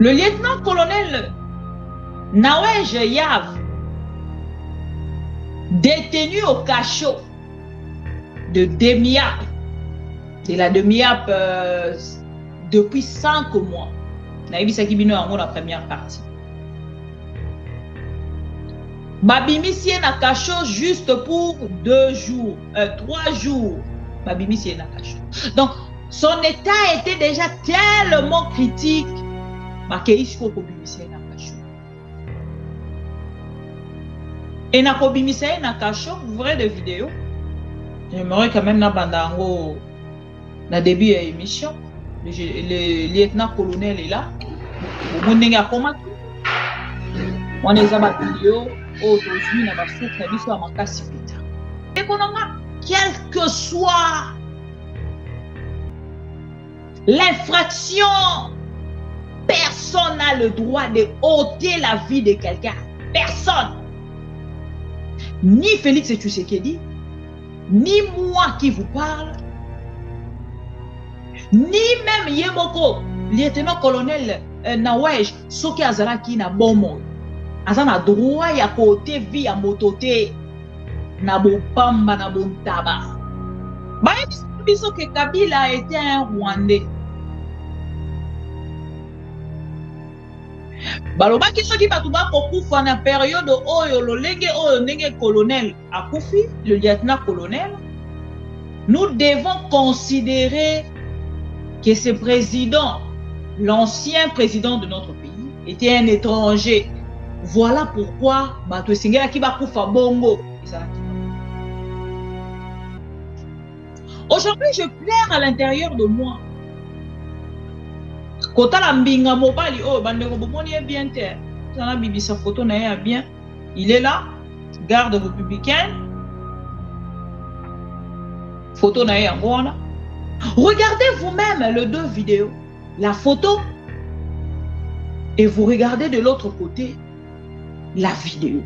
Le lieutenant-colonel Nawej Yav, détenu au cachot de Demiap, de la Demiap depuis 5 mois. Naïbi Sakibino a la première partie. Babimisie na cachot juste pour 2 jours, 3 jours. Babimisie na cachot. Donc, son état était déjà tellement critique. Et na kobimisé na cachot, vous verrez des vidéos. J'aimerais quand même na bandango na début de l'émission. Le lieutenant-colonel est là. On est là comment on est à vidéo aujourd'hui na basouka na biso makasi pita. Et qu'on a quel que soit l'infraction, personne n'a le droit de ôter la vie de quelqu'un. Personne. Ni Félix Tshisekedi, ni moi qui vous parle, ni même Yemoko, lieutenant-colonel Nawej, Soki Azaraki na bomo. Azana droit ya côté vie à mototé na bopamba na bontaba. Ba biso que Kabila était un Rwandais. Balobaki soki batu bakokufa na période oyo lolenge oyo ndenge colonel akufi, le lieutenant-colonel, nous devons considérer que ce président, l'ancien président de notre pays, était un étranger. Voilà pourquoi batu singela ki bakufa bongo. Aujourd'hui, je pleure à l'intérieur de moi. Kota la mbinga mobali oh bandeko bomoni bien terre. Ça bibi sa photo na bien. Il est là, garde républicaine. Photo na ngona. Regardez vous-même les 2 vidéos. La photo et vous regardez de l'autre côté la vidéo.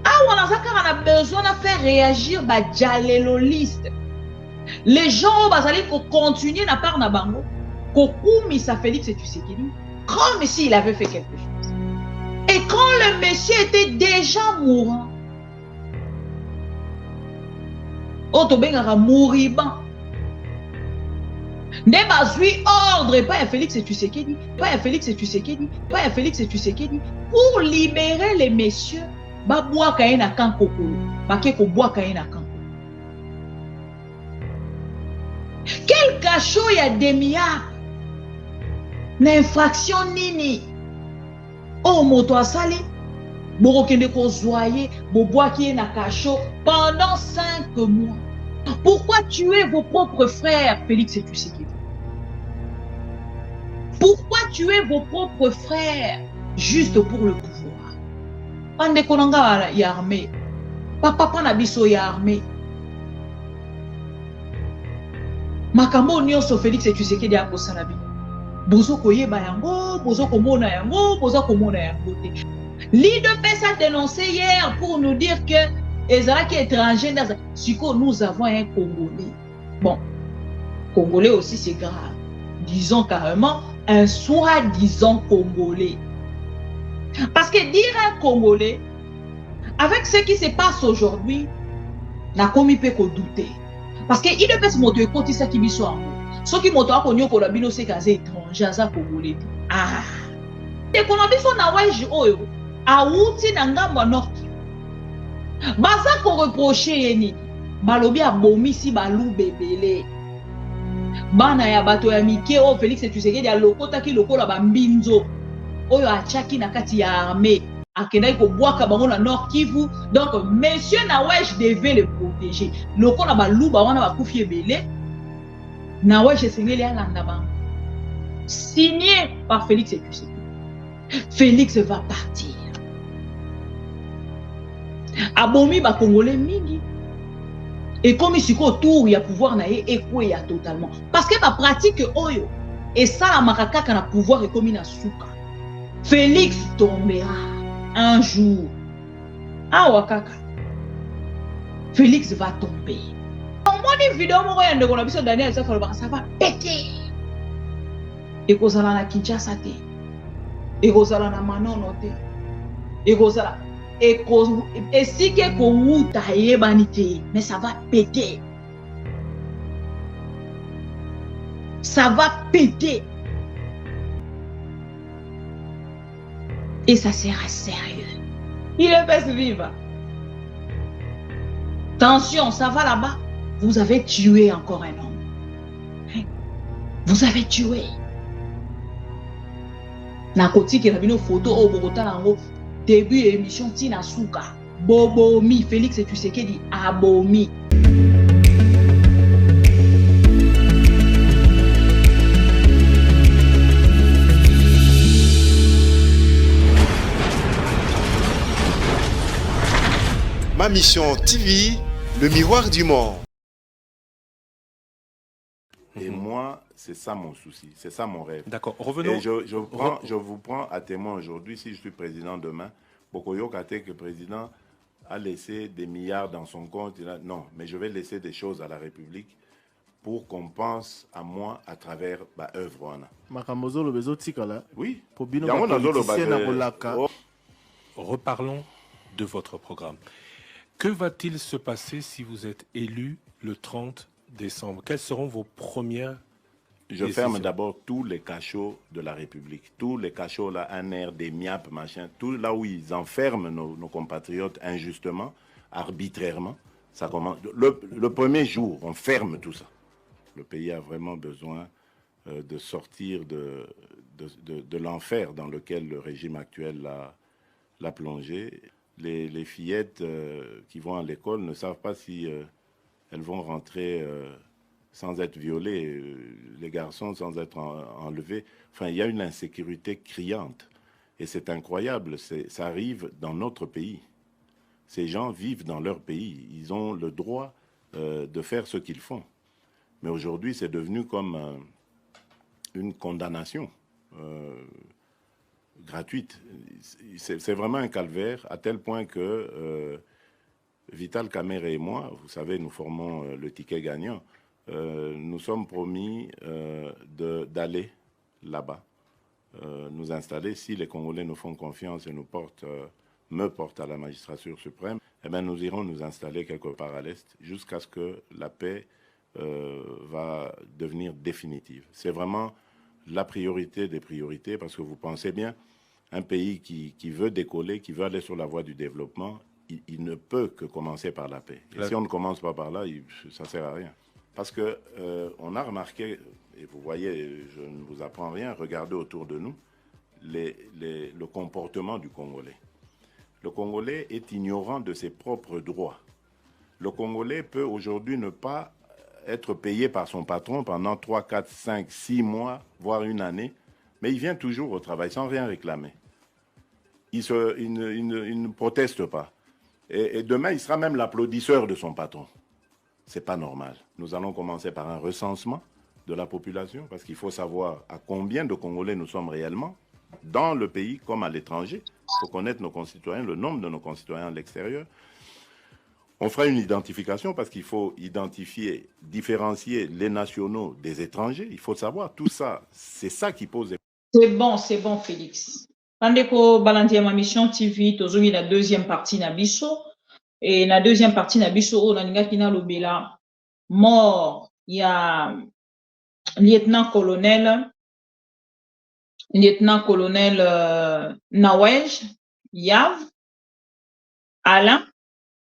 Ah, on a besoin de faire réagir bah dialéloliste. Les gens vont continuer à part na bango. Kokumi sa Félix Tshisekedi comme s'il avait fait quelque chose. Et quand le monsieur était déjà mourant, Otobengara mouribant. Ne bazui ordre pas à Félix Tshisekedi, pas à Félix Tshisekedi, pas à Félix Tshisekedi pour libérer les messieurs. Ba bois kaina kankokolo, ba keko bois kaina kankokolo. Quel cachot y a Demiap? N'infraction nini? Oh moto asali, borokende ko zoyer, bobois qui est na cachot pendant 5 mois. Pourquoi tuer vos propres frères, Félix Tshisekedi? Pourquoi tuer vos propres frères juste pour le pouvoir? Ande konanga ya armée. Papa na biso ya armée. Makambo nyonso Félix Tshisekedi akosala bino. Bozo koyeba yango, bozo komona yango, bozo komona yango te. L'IDPS a dénoncé hier pour nous dire que Ezalaki étranger, nous avons un Congolais. Bon, Congolais aussi c'est grave. Disons carrément un soi-disant Congolais. Parce que dire un Congolais, avec ce qui se passe aujourd'hui, n'a commis peu qu'on douter. Parce que il ne peut se montrer côté ça qui biso en ce qui montre qu'on y a pour la bino c'est qu'azé étranger, azé Congolais. Ah, et qu'on a besoin d'avoir oyo, a outi n'angamba nord. Baza ko reprocher yeni, balobi a bomi si balou bebele. Bana ya bato ya mike o Félix Tshisekedi ya lokota ki lokola ba mbinzo. Oyo achaki na kati ya armée akendai ko bwaka bango na Nord Kivu. Donc monsieur Nawej devait le protéger. Lokola ba luba wana ba kufi ebele. Nawej esengeli alanda bango. Signé par Félix Tshisekedi. Félix va partir. Abomi ba Congolais mingi. Et comme ici autour il y a pouvoir na ekwe ya totalement. Parce que ba pratique oyo et ça la makaka na pouvoir et comme na souka. Félix tombera un jour. Ah wakaka. Félix va tomber. Moi, une vidéo, ça va péter. ekozala na Kinshasa te, ekozala na Manono te, ekozala esike kowuta yebani te, mais ça va péter. Ça va péter. Et ça sera sérieux. Il le fait vivre. Attention, ça va là-bas. Vous avez tué encore un homme. Vous avez tué. Nakoti qui a vu nos photos au Bogota, début émission Tina Souka. Bobomi, Félix et tu sais qu'il dit abomi. Ma mission TV, le miroir du monde. Et moi, c'est ça mon souci, c'est ça mon rêve. D'accord, revenons. Et je vous prends à témoin aujourd'hui, si je suis président demain, Bokoyo Kate, que le président a laissé des milliards dans son compte. Non, mais je vais laisser des choses à la République pour qu'on pense à moi à travers ma œuvre. Oui. Reparlons de votre programme. Que va-t-il se passer si vous êtes élu le 30 décembre? Quelles seront vos premières Je ferme d'abord tous les cachots de la République. Tous les cachots, là, un air, des miapes, machin, tout là où ils enferment nos compatriotes injustement, arbitrairement. Ça commence. Le premier jour, on ferme tout ça. Le pays a vraiment besoin de sortir de l'enfer dans lequel le régime actuel l'a plongé. Les fillettes qui vont à l'école ne savent pas si elles vont rentrer sans être violées, les garçons sans être enlevés. Enfin, il y a une insécurité criante. Et c'est incroyable, ça arrive dans notre pays. Ces gens vivent dans leur pays. Ils ont le droit de faire ce qu'ils font. Mais aujourd'hui, c'est devenu comme une condamnation gratuite. C'est vraiment un calvaire, à tel point que Vital Kamerhe et moi, vous savez, nous formons le ticket gagnant, nous sommes promis d'aller là-bas, nous installer. Si les Congolais nous font confiance et me portent à la magistrature suprême, eh bien, nous irons nous installer quelque part à l'Est jusqu'à ce que la paix va devenir définitive. C'est vraiment la priorité des priorités, parce que vous pensez bien, un pays qui veut décoller, qui veut aller sur la voie du développement, il ne peut que commencer par la paix. Et si on ne commence pas par là, ça ne sert à rien. Parce que on a remarqué, et vous voyez, je ne vous apprends rien, regardez autour de nous, le comportement du Congolais. Le Congolais est ignorant de ses propres droits. Le Congolais peut aujourd'hui ne pas être payé par son patron pendant 3, 4, 5, 6 mois, voire une année, mais il vient toujours au travail sans rien réclamer. Il ne proteste pas. Et demain, il sera même l'applaudisseur de son patron. Ce n'est pas normal. Nous allons commencer par un recensement de la population, parce qu'il faut savoir à combien de Congolais nous sommes réellement, dans le pays comme à l'étranger. Il faut connaître nos concitoyens, le nombre de nos concitoyens à l'extérieur. On fera une identification parce qu'il faut identifier, différencier les nationaux des étrangers. Il faut savoir tout ça. C'est ça qui pose des problèmes. C'est bon, Félix. Pandeko Balandia ma mission TV, tozongi la deuxième partie na biso. Et la deuxième partie na biso, on a n'ingakina lobela mort. Il y a lieutenant-colonel Nawej Yav Alain.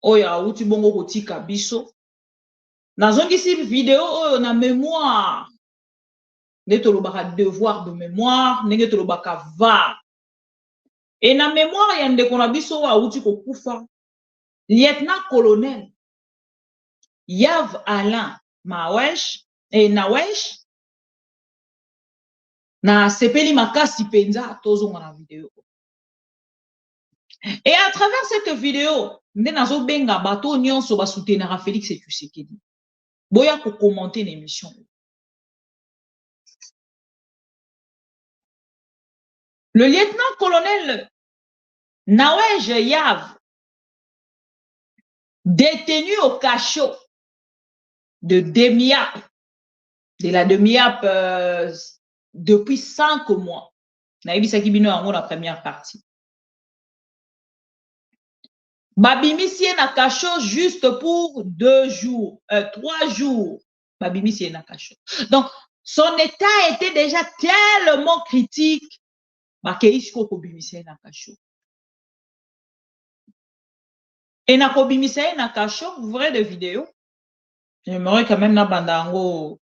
Oya auti bongo kotika biso nazongisi vidéo oyo na mémoire ndenge tolobaka devoir de mémoire ndenge tolobaka va et na mémoire ya ndeko na biso oyo auti kokufa lieutenant colonel Yav Alain Nawej na sepeli makasi penza tozonga na vidéo. Et à travers cette vidéo, nde nazo benga bato nyonso ba soutenir Félix Tshisekedi. Boya ko commenter l'émission. Le lieutenant-colonel Nawej Yav, détenu au cachot de DEMIAP, de la DEMIAP, depuis 5 mois. Naïbisaki bino yango la première partie. Babimisie na cachot juste pour 2 jours, 3 jours. Babimisie na cachot. Donc, son état était déjà tellement critique. Bakeisko kobimisie na cachot. Et na kobimisie na cachot, vous verrez des vidéos. J'aimerais quand même na bandango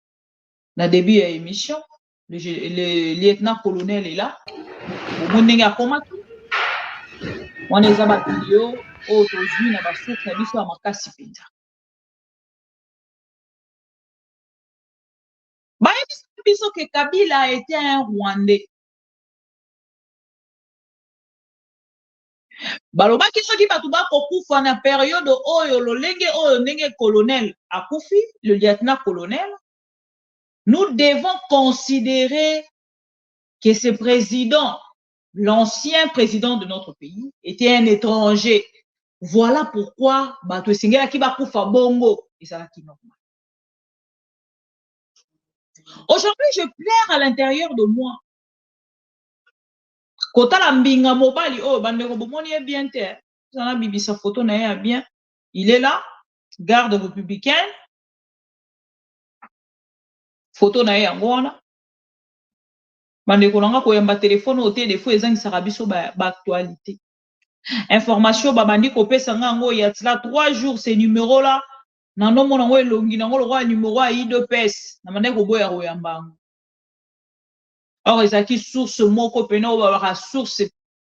na début de l'émission. Le lieutenant-colonel est là. Au monde a comment on les a ba vidéo aujourd'hui na ba source na biso ya makasi penza. Ba biso que Kabila était un Rwandais. Balobaki soki bato bakokufa na période oyo lolenge oyo ndenge colonel akufi, le lieutenant-colonel, nous devons considérer que ce président, l'ancien président de notre pays, était un étranger. Voilà pourquoi bato esengelaki bakufa bongo ezalaki normal. Aujourd'hui, je pleure à l'intérieur de moi. Kota la mbinga mobali, oh, bandeko bomoni est bien te. Zana bibisa photo na ya bien. Il est là, garde républicaine. Photo na ya ngona. Bandeko nanga koyamba téléphone au des fois ezangi sarabiso ba actualité. Information babandi kopesa ngango ya tila 3 jours ces numéros là. Nando mona ngo elongi nango lo roi numéro a I2PS. Na mandeko boya koyamba. Or, ils acquis source moko pena ou avoir source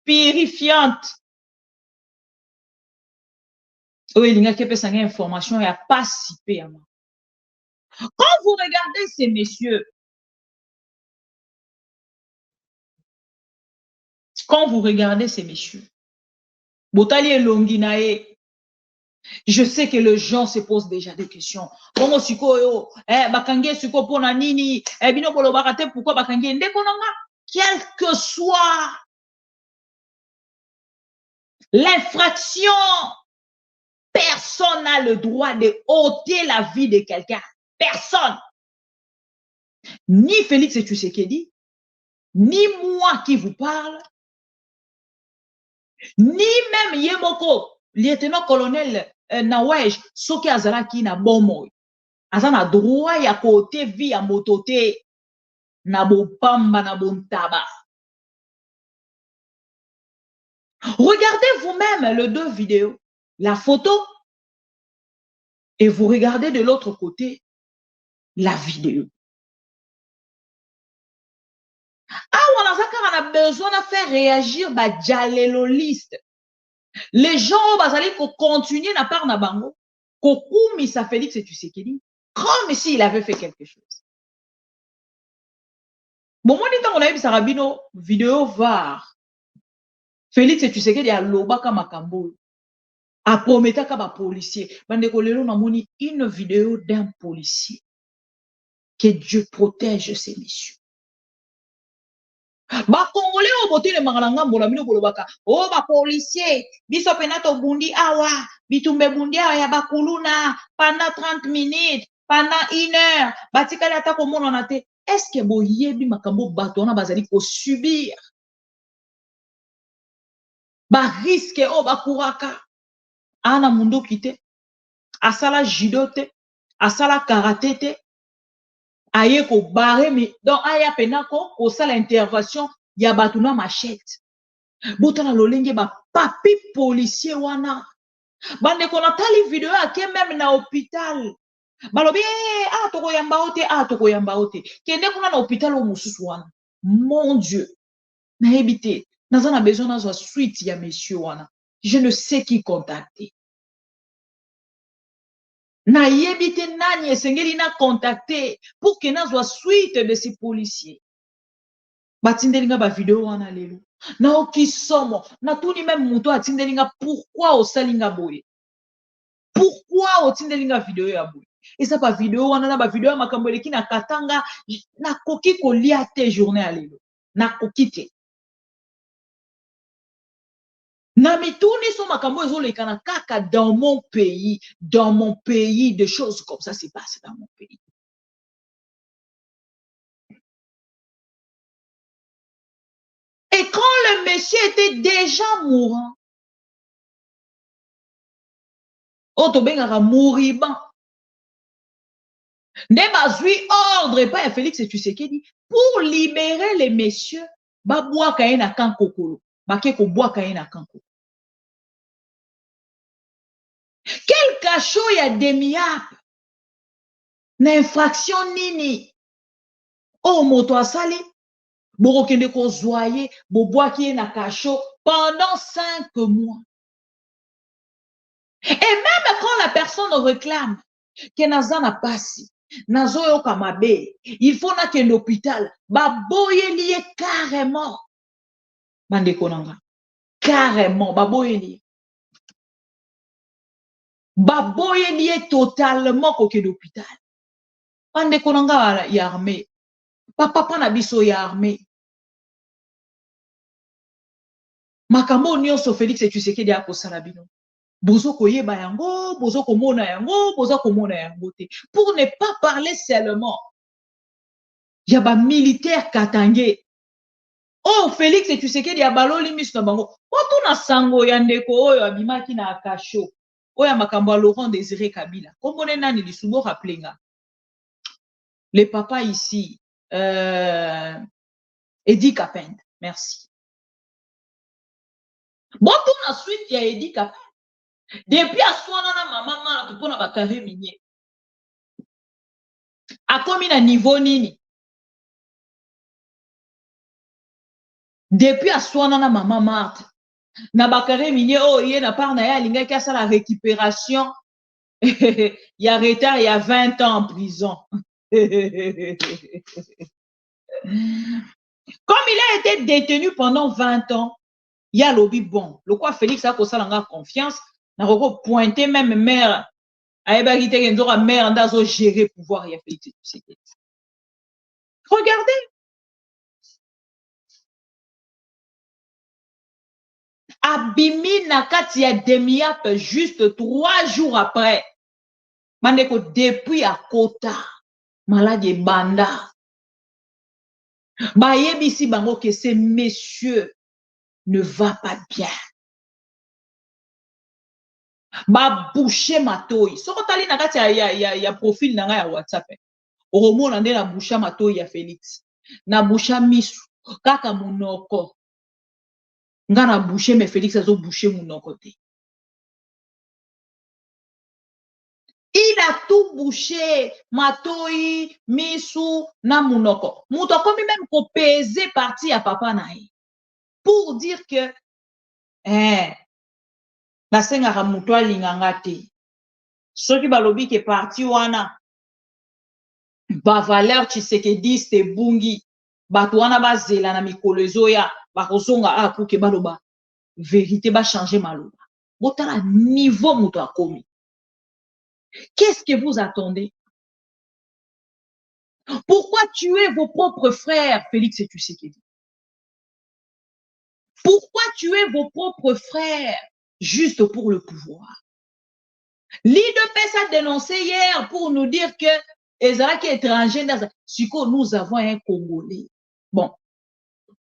périfiante. Oui, il y a quelques informations et a pas si payant. Quand vous regardez ces messieurs, Botali et Longinae, je sais que les gens se posent déjà des questions. Comment siko bakange siko pona nini, bino bolo barate pourquoi bakange ndekonanga, quel que soit l'infraction, personne n'a le droit de ôter la vie de quelqu'un. Personne. Ni Félix Tshisekedi, ni moi qui vous parle, ni même Yemoko, lieutenant-colonel Nawej, Soki Azaraki na bomo. Azana droit ya côté vie à motote, na bopamba na bontaba. Regardez vous-même les 2 vidéos, la photo, et vous regardez de l'autre côté la vidéo. On a besoin de faire réagir les listes. Les gens vont continuer à part na bango. Kokumi sa Félix Tshisekedi comme s'il avait fait quelque chose. Bon, moi, on a eu sa rabino vidéo var. Félix Tshisekedi a lobaka makambo. A prometaka ba policier. Bande kolelo na moni une vidéo d'un policier. Que Dieu protège ces messieurs. Ba Congolais au boté le mangalanga mbola mino kolobaka. Oh ba policier, biso penato bundi awa, bitumbe bundi awa ya bakuluna pendant 30 minutes, pendant 1 heure, batikali ata komona na te. Est-ce que boyebi makambo bato na bazali ko subir? Ba risque o ba kuraka. Ana mundo kite. Asala judo te, asala karaté te. Aye ko barre mi donc aya penako ko sala intervention ya batuna machette botana lolenge ba papi policier wana bande ko natali vidéo ake même na hôpital balobi toko yamba ote kende kuna na hôpital o mususu wana mon Dieu na ebité nazana besoin na zo suite ya monsieur wana je ne sais qui contacter. Na yebite nani esengeli na contacter pour que na soit suite de ces policiers. Batindelinga ba vidéo wana lelo. Na okisomo, na tuni même muto atindelinga pourquoi osalinga boye? Pourquoi otindelinga vidéo ya boye? Et ça ba vidéo wana na ba vidéo makambo eleki na katanga na koki kolia te journée à lelo. Na koki te. Na mituni so makambo ezolekana kaka dans mon pays, des choses comme ça se passent dans mon pays. monsieur était déjà mourant. Otobengara mouribant. Ne bazui ordre pas à Félix et Tshisekedi pour libérer les messieurs. Babwa kaena kankokolo. Bakeko bois kaena kankokolo. Quel cachot y a demi-ap? N'infraction nini? Oh, moto asali. Borokende ko zoye. Bobois qui na cachot pendant 5 mois. Et même quand la personne réclame que naza na pasi, nazo yo kamabe, il faut na que l'hôpital, baboye lié carrément. Bande konanga. Carrément, baboye lié. Baboye lié totalement koke l'hôpital. Bande konanga ya armée. Papa na biso ya armée. Makambo nyonso Félix et Tshisekedi akosala bino. Bozo koyeba yango, bozo komona yango, bozo komona yango te. Pour ne pas parler seulement. Il y a ba militaire katangé. Oh, Félix et Tshisekedi ya baloli miso na bango. Oto na sango ya ndeko oyo abimaki na akasho. Oya makambo Laurent Désiré Kabila. Komone nani lisubo rappelinga. Les papas ici, Eddie Kapend. Merci. Bon, pour la suite, il y a Eddie Kapend. Depuis à soi, maman, tu peux na bakare minier. A komi na niveau nini? Depuis à soi, maman Marthe. Na bakare minier, oh, il y a na part na ya linga qui a ça la récupération. Il y a retard, il y a 20 ans en prison. Comme il a été détenu pendant 20 ans, il y a lobby bon. Le quoi Félix a ça la confiance. N'a pas pointé même mère. Mère ndazo gérer pouvoir. Il y a Félix. Regardez. Abimi nakati ya demi-ap juste 3 jours après. Mandeko depuis à Kota. Malade banda. Bayebisi bango que ces messieurs ne va pas bien. Ba boucher matoi. Soko tali nakati ya profil nanga ya WhatsApp. Oromo nande na boucha matoi ya Félix. Na boucha misu. Kaka munoko. Nga na boucher mais Félix azo boucher munoko te. Il a tout bouché, matoi, misu, na munoko. Muto komi même ko peser parti à papa nae. Pour dire que na senga muto alinganga te. Soki balobi ke parti wana ba valeur Tshisekedi te bungi. Bato wana bazela na mikolo ezoya bakozonga akuke baloba. Vérité ba changer maloba. Botala niveau muto akomi. Qu'est-ce que vous attendez? Pourquoi tuer vos propres frères, Félix et Tshisekedi? Pourquoi tuer vos propres frères juste pour le pouvoir? L'IDPS a dénoncé hier pour nous dire que Ezra est étranger, nous avons un Congolais. Bon,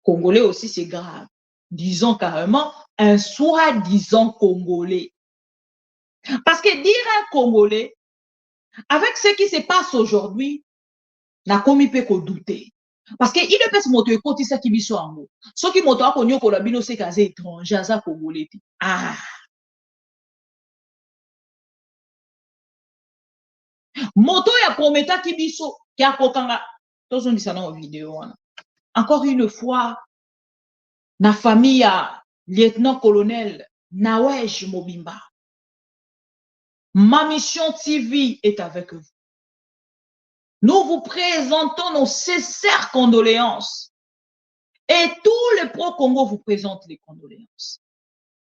Congolais aussi c'est grave. Disons carrément un soi-disant Congolais. Parce que dire un Congolais, avec ce qui se passe aujourd'hui, n'a commis peu qu'on douter. Parce que il ne peut se montrer côté ça qui biso ango. Ce qui montre à konyo ko la bino c'est casé étranger ça Congolais. Ah. Moto ya prometa qui biso qui a kokanga. Tous on dit ça dans la vidéo. Encore une fois, na famille à lieutenant-colonel Nawej Mobimba. Ma mission TV est avec vous. Nous vous présentons nos sincères condoléances. Et tout le pro-Congo vous présente les condoléances.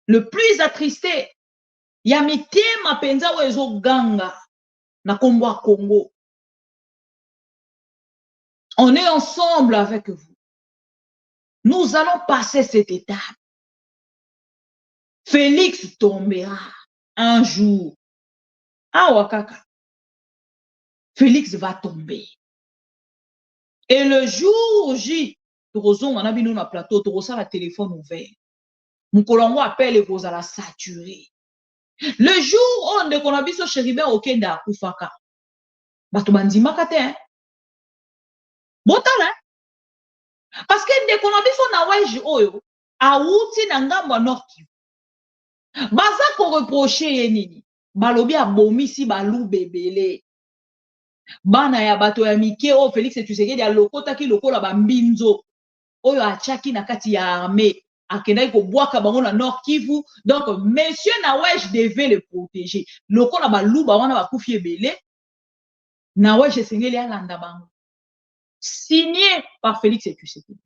Le plus attristé, Yamite Mapenza Wezo Ganga, na Congo. On est ensemble avec vous. Nous allons passer cette étape. Félix tombera un jour. Ah, Wakaka. Félix va tomber. Et le jour J, on a vu nous na plateau, on a téléphone ouvert. Moukolongo appelle et vous allez saturer. Le jour où on ne connaît pas Chéribert Okenda Koufaka, bato bandima kate, hein? Botala, hein? Parce que ne connaît pas na weji oyo, a outi na ngambo Nord Kivu. Baza ko reprocher ye nini? Balobi a bomisi balou bebele. Bana ya bato ya mike o Félix Tshisekedi a lokota ki lokola ba mbinzo. Oyo achaki na kati ya armée. Akendai ko boaka bango na Nord Kivu. Donc, monsieur Nawesh devait le protéger. Lokola balou ba wana ba kufi ebele. Nawesh esengeli alanda bango. Signé par Félix Tshisekedi.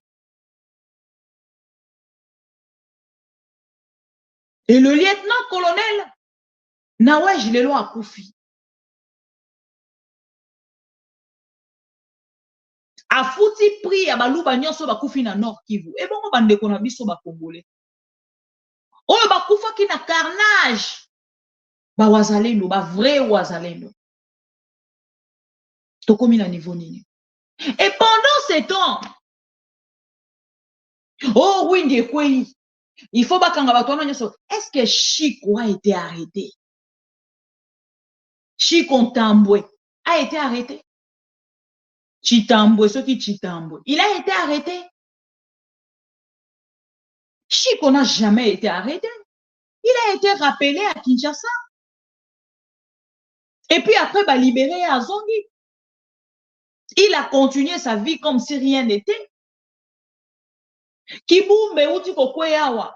Et le lieutenant-colonel Nawesh Lelo Akoufi a fouti prix à balouba nyonso bakoufi na Nord Kivu. Et bon, bande ko na biso ba Congolais. Oyo bakufa ki na carnage. Ba wazalendo, ba vrai wazalendo. Tokomi na niveau nini. Et pendant ce temps, oh oui, il faut bakanga bato nyonso. Est-ce que Chiko a été arrêté? Chiko Tambwe a été arrêté? Chitambwe, ce qui Chitambwe, il a été arrêté. Chiko n'a jamais été arrêté. Il a été rappelé à Kinshasa. Et puis après, bah, libéré à Zongi. Il a continué sa vie comme si rien n'était. Kibumbe uti kokweyawa.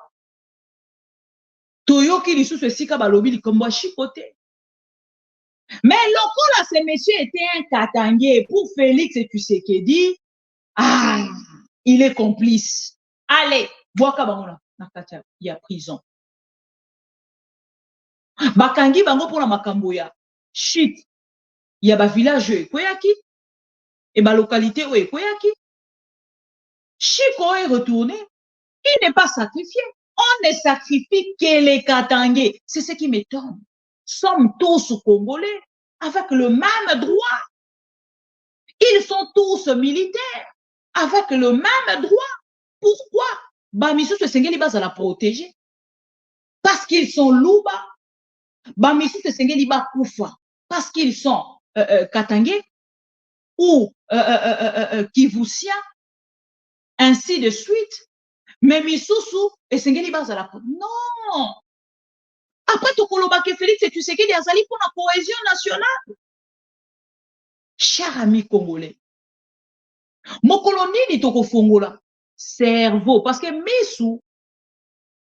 Toyoki lisusu esika balobi likombo Chikote. Mais lokola ce monsieur était un Katangé pour Félix Tshisekedi, ah, il est complice. Allez, boaka bango na kati ya prison. Bakangi bango pour la makambo ya shit. Ya ba village ekweyaki et ba localité ekweyaki. Chiko est retourné. Il n'est pas sacrifié. On ne sacrifie que les Katangés. C'est ce qui m'étonne. Sommes tous Congolais avec le même droit. Ils sont tous militaires avec le même droit. Pourquoi? Bamisu Sengeli Baza la protéger. Parce qu'ils sont louba. Bamisu Sengeli Ba Koufa. Parce qu'ils sont Katangais ou Kivusia. Ainsi de suite. Mais Misusu et Sengeli Baza la protéger. Non! Après, tu koloba que Félix et tu sais qu'il y a sali pour la cohésion nationale. Cher ami congolais, mon colonie ni toko fongola cerveau parce que misu,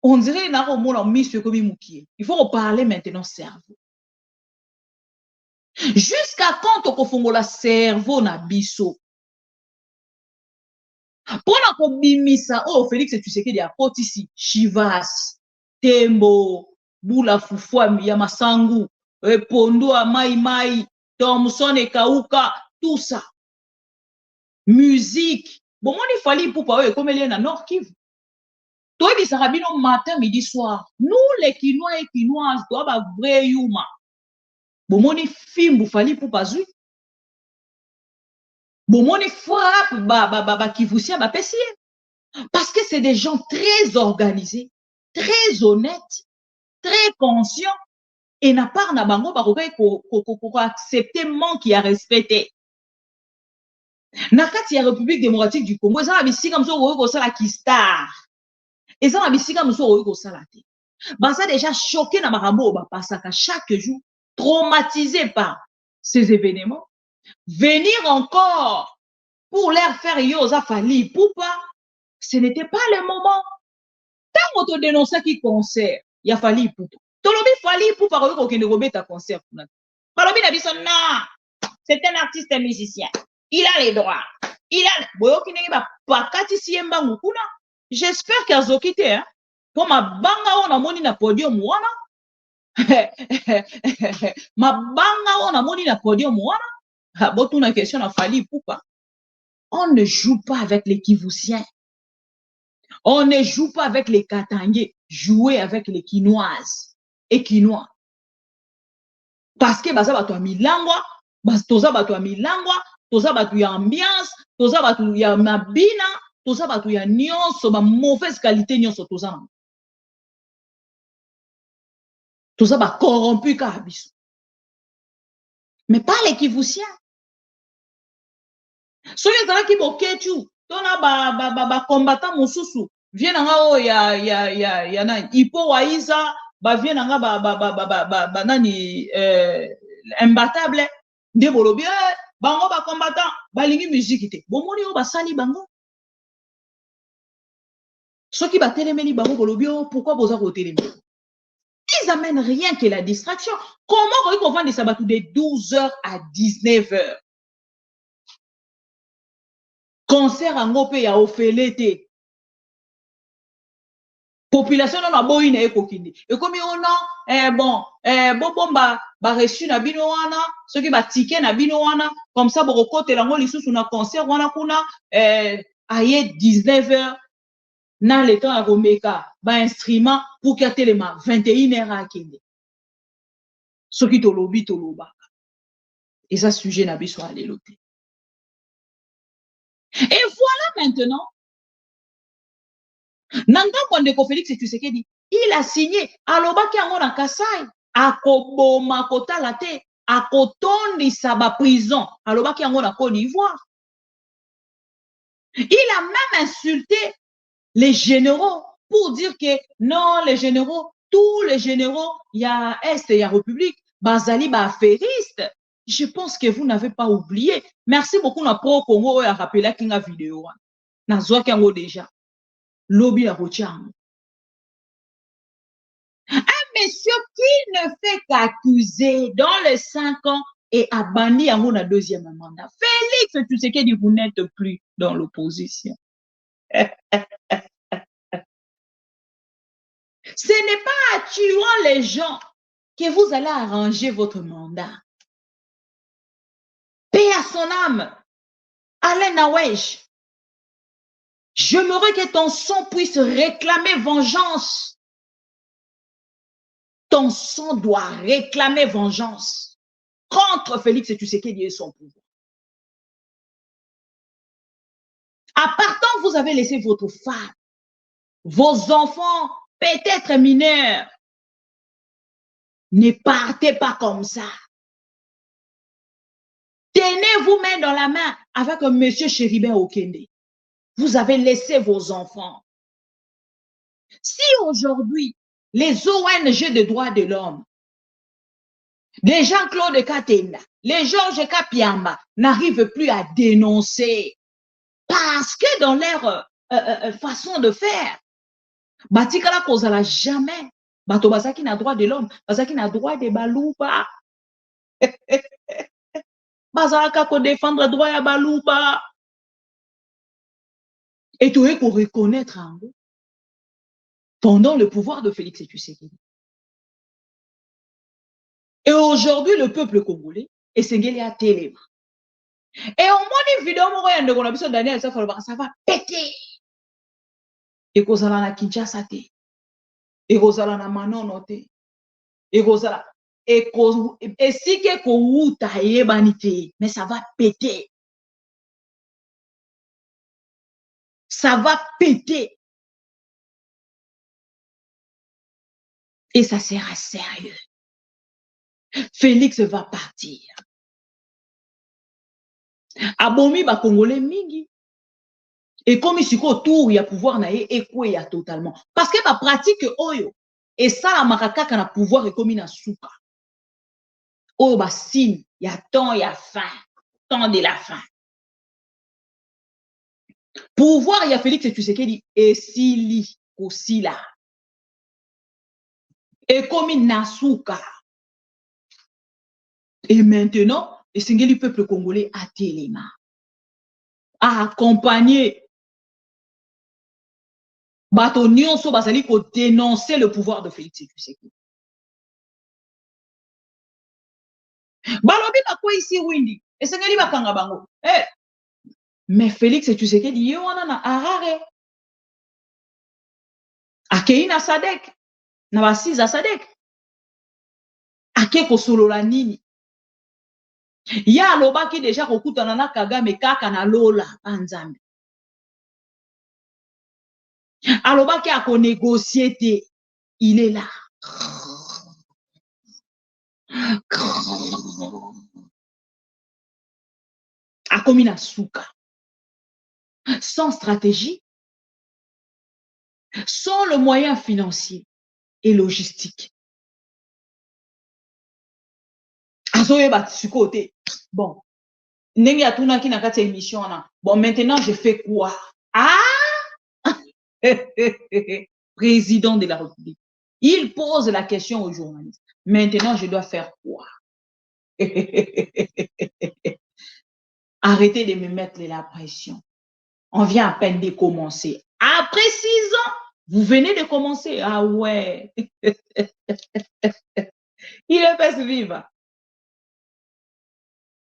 on dirait na au mot misu comme moukié. Il faut reparler maintenant cerveau. Jusqu'à quand toko fongola cerveau na biso? Pour na ko bimisa oh Félix et tu sais qu'il y a Potisi, Chivas, Tembo. Bula Fufua ya Masangu, Pondo a Mai, Thomson et Kauka, tout ça. Musique. Bon, il fallait pour pas comme elle est dans Nord Kivu. Toi, il s'arabino matin, midi, soir. Nous, les Kinois et Kinoises, toi, bah, vrai yuma. Bon, il film, il fallait pour pas jouer. Bon, il frappe, Kivusien, Pessier. Parce que c'est des gens très organisés, très honnêtes. Très conscient et n'a pas na bango pour accepter manque et à respecter. Na kati ya République démocratique du Congo, ça a bisi comme ça ko sala kistar. Et ça a bisi comme ça ko sala te. Ba ça déjà choqué na makambo ba pasaka chaque jour, traumatisé par ces événements. Venir encore pour leur faire yoza fali poupa, ce n'était pas le moment. Tant on te dénonçait qui concert. Il a fallu pour toi. Tolobi fali pour parler qu'on ne remet ta concert. Palobi n'a dit non. C'est un artiste et musicien. Il a les droits. Il a. Boyo qui n'est pas katisi yemba mukuna. J'espère qu'il a zokité hein. Pour ma banga on a moni na podium wana. Ma banga on a moni na podium wana. Botu na question na fali pour pas. On ne joue pas avec les Kivusiens. On ne joue pas avec les Katangais. Jouer avec les Kinoises et Kinois. Parce que baza batu ya milangwa, toza batu ya milangwa, toza batu ya ambiance, toza batu ya mabina, toza batu ya nyonso, ba mauvaise qualité nyonso toza. Tout ça va corrompu Kabiso. Mais pas les Kivusiens. Soki ezalaki boketu tona ba combattant mosusu vient nanga o ya nani ipo waiza ba vient nanga ba nani imbattable nde bolobi bango ba combattant balingi musique te bomoni o basali bango soki ba telemeli bango bolobi pourquoi boza ko telemeli ils amènent rien que la distraction. Comment on vend des sabbats de 12h à 19h? Concert en Ngopé ya Ofelete. Population non a boyine e kokindi. Et comme on a bon bomba ba reçu na bino wana, ceux qui ba ticket na bino wana, comme ça bo kote la ngo lisusu na concert wana kuna aye 19h na le temps à Romeka ba instrument pour que telema 21h à kende. Ceux qui tolobi toloba. Et ça sujet na biso alelote. Et voilà maintenant, Nanga Mwandeko Félix Tshisekedi, il a signé alobaki yango na Kasai, akoboma kotala te, akotondisa ba prison, alobaki yango na Côte d'Ivoire. Il a même insulté les généraux pour dire que non, les généraux, tous les généraux, il y a Est et il y a République, bazali ba affairistes. Je pense que vous n'avez pas oublié. Merci beaucoup na pro Congo a rappelé kinga vidéo. Na zoa kango déjà. Lobby la routière. Un monsieur qui ne fait qu'accuser dans les 5 ans et a banni en la deuxième mandat. Félix Tshisekedi, vous n'êtes plus dans l'opposition. Ce n'est pas en tuant les gens que vous allez arranger votre mandat. Paix à son âme. Alain Nawesh. J'aimerais que ton sang puisse réclamer vengeance. Ton sang doit réclamer vengeance contre Félix Tshisekedi et son pouvoir. À partant, vous avez laissé votre femme, vos enfants, peut-être mineurs. Ne partez pas comme ça. Tenez-vous main dans la main avec un monsieur Chéribin Okende. Vous avez laissé vos enfants. Si aujourd'hui, les ONG de droits de l'homme, les Jean-Claude Katenda, les Georges Kapiamba n'arrivent plus à dénoncer parce que dans leur façon de faire, Batikala kozala jamais, Bato Bazaki n'a droit de l'homme, Bazaki n'a droit de Balouba. Bazaka ko défendre droit à Balouba. Et tu es pour reconnaître en vous pendant le pouvoir de Félix Tshisekedi. Et aujourd'hui, le peuple congolais est singeli à Téléma. Et au moins, une vidéo, Daniel, ça va péter. Et qu'on na Kinshasa te. Et qu'on na Manono te. Et qu'on et si que qu'on mais ça va péter. Ça va péter. Et ça sera sérieux. Félix va partir. Abomi ba Congolais mingi. Et comme ici autour il y a pouvoir na ekwe ya totalement. Parce que ba pratique oyo et ça la makaka na pouvoir et comme na souka. Oyo ba signe, il y a temps, il y a fin. Temps de la fin. Pouvoir il y a Félix Tshisekedi et Sili aussi là. Et comme na souka. Et maintenant, le peuple congolais a Téléma, a accompagné Bato Nyonso Bazali pour dénoncer le pouvoir de Félix Tshisekedi. Balobi bakwa ici Windy, et Sengeli bakanga bango. Mais Félix Tshisekedi yo wana na Harare. Akei na Sadek, na basiza Sadek. Ake kosolola nini? Ya alobaki déjà kokutana na Kagame kaka na Lola Anzambe. Alobaki a négocier te, il est là. akomi na suka, sans stratégie, sans le moyen financier et logistique. Azoyeba sikoyo te. Bon, ndenge atunaki na kati ya émission wana. Bon, maintenant je fais quoi? Ah! Président de la République. Il pose la question aux journalistes. Maintenant, je dois faire quoi? Arrêtez de me mettre la pression. On vient à peine de commencer. Après 6 ans, vous venez de commencer. Ah ouais. Il est fait vivre.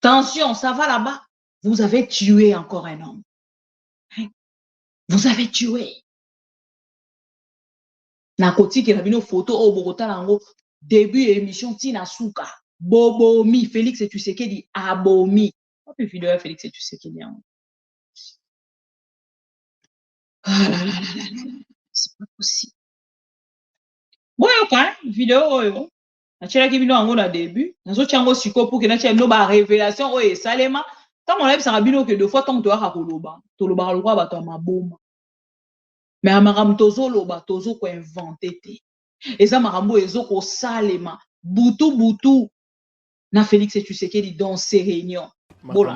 Attention, ça va là-bas. Vous avez tué encore un homme. Vous avez tué. Nakotiki rabino photo au Bogota lango début émission Tina Souka. Bobomi, Félix et Tshisekedi abomi. Pas plus vidéo Félix et Tshisekedi. Ah là là là là là. C'est pas possible. Bon, okay, vidéo oyo. Nachelaki bino yango na début. Nazotiango siko pour que natia no ba révélation oyo salema. Tant on a bisa bino que deux fois tant to aka koloba. Toloba lokwa bato maboma. Mais amaram tozo loba tozo ko inventer te. Eza makambo ezoko salema butu na Félix et Tshisekedi dans ces réunions. Oui,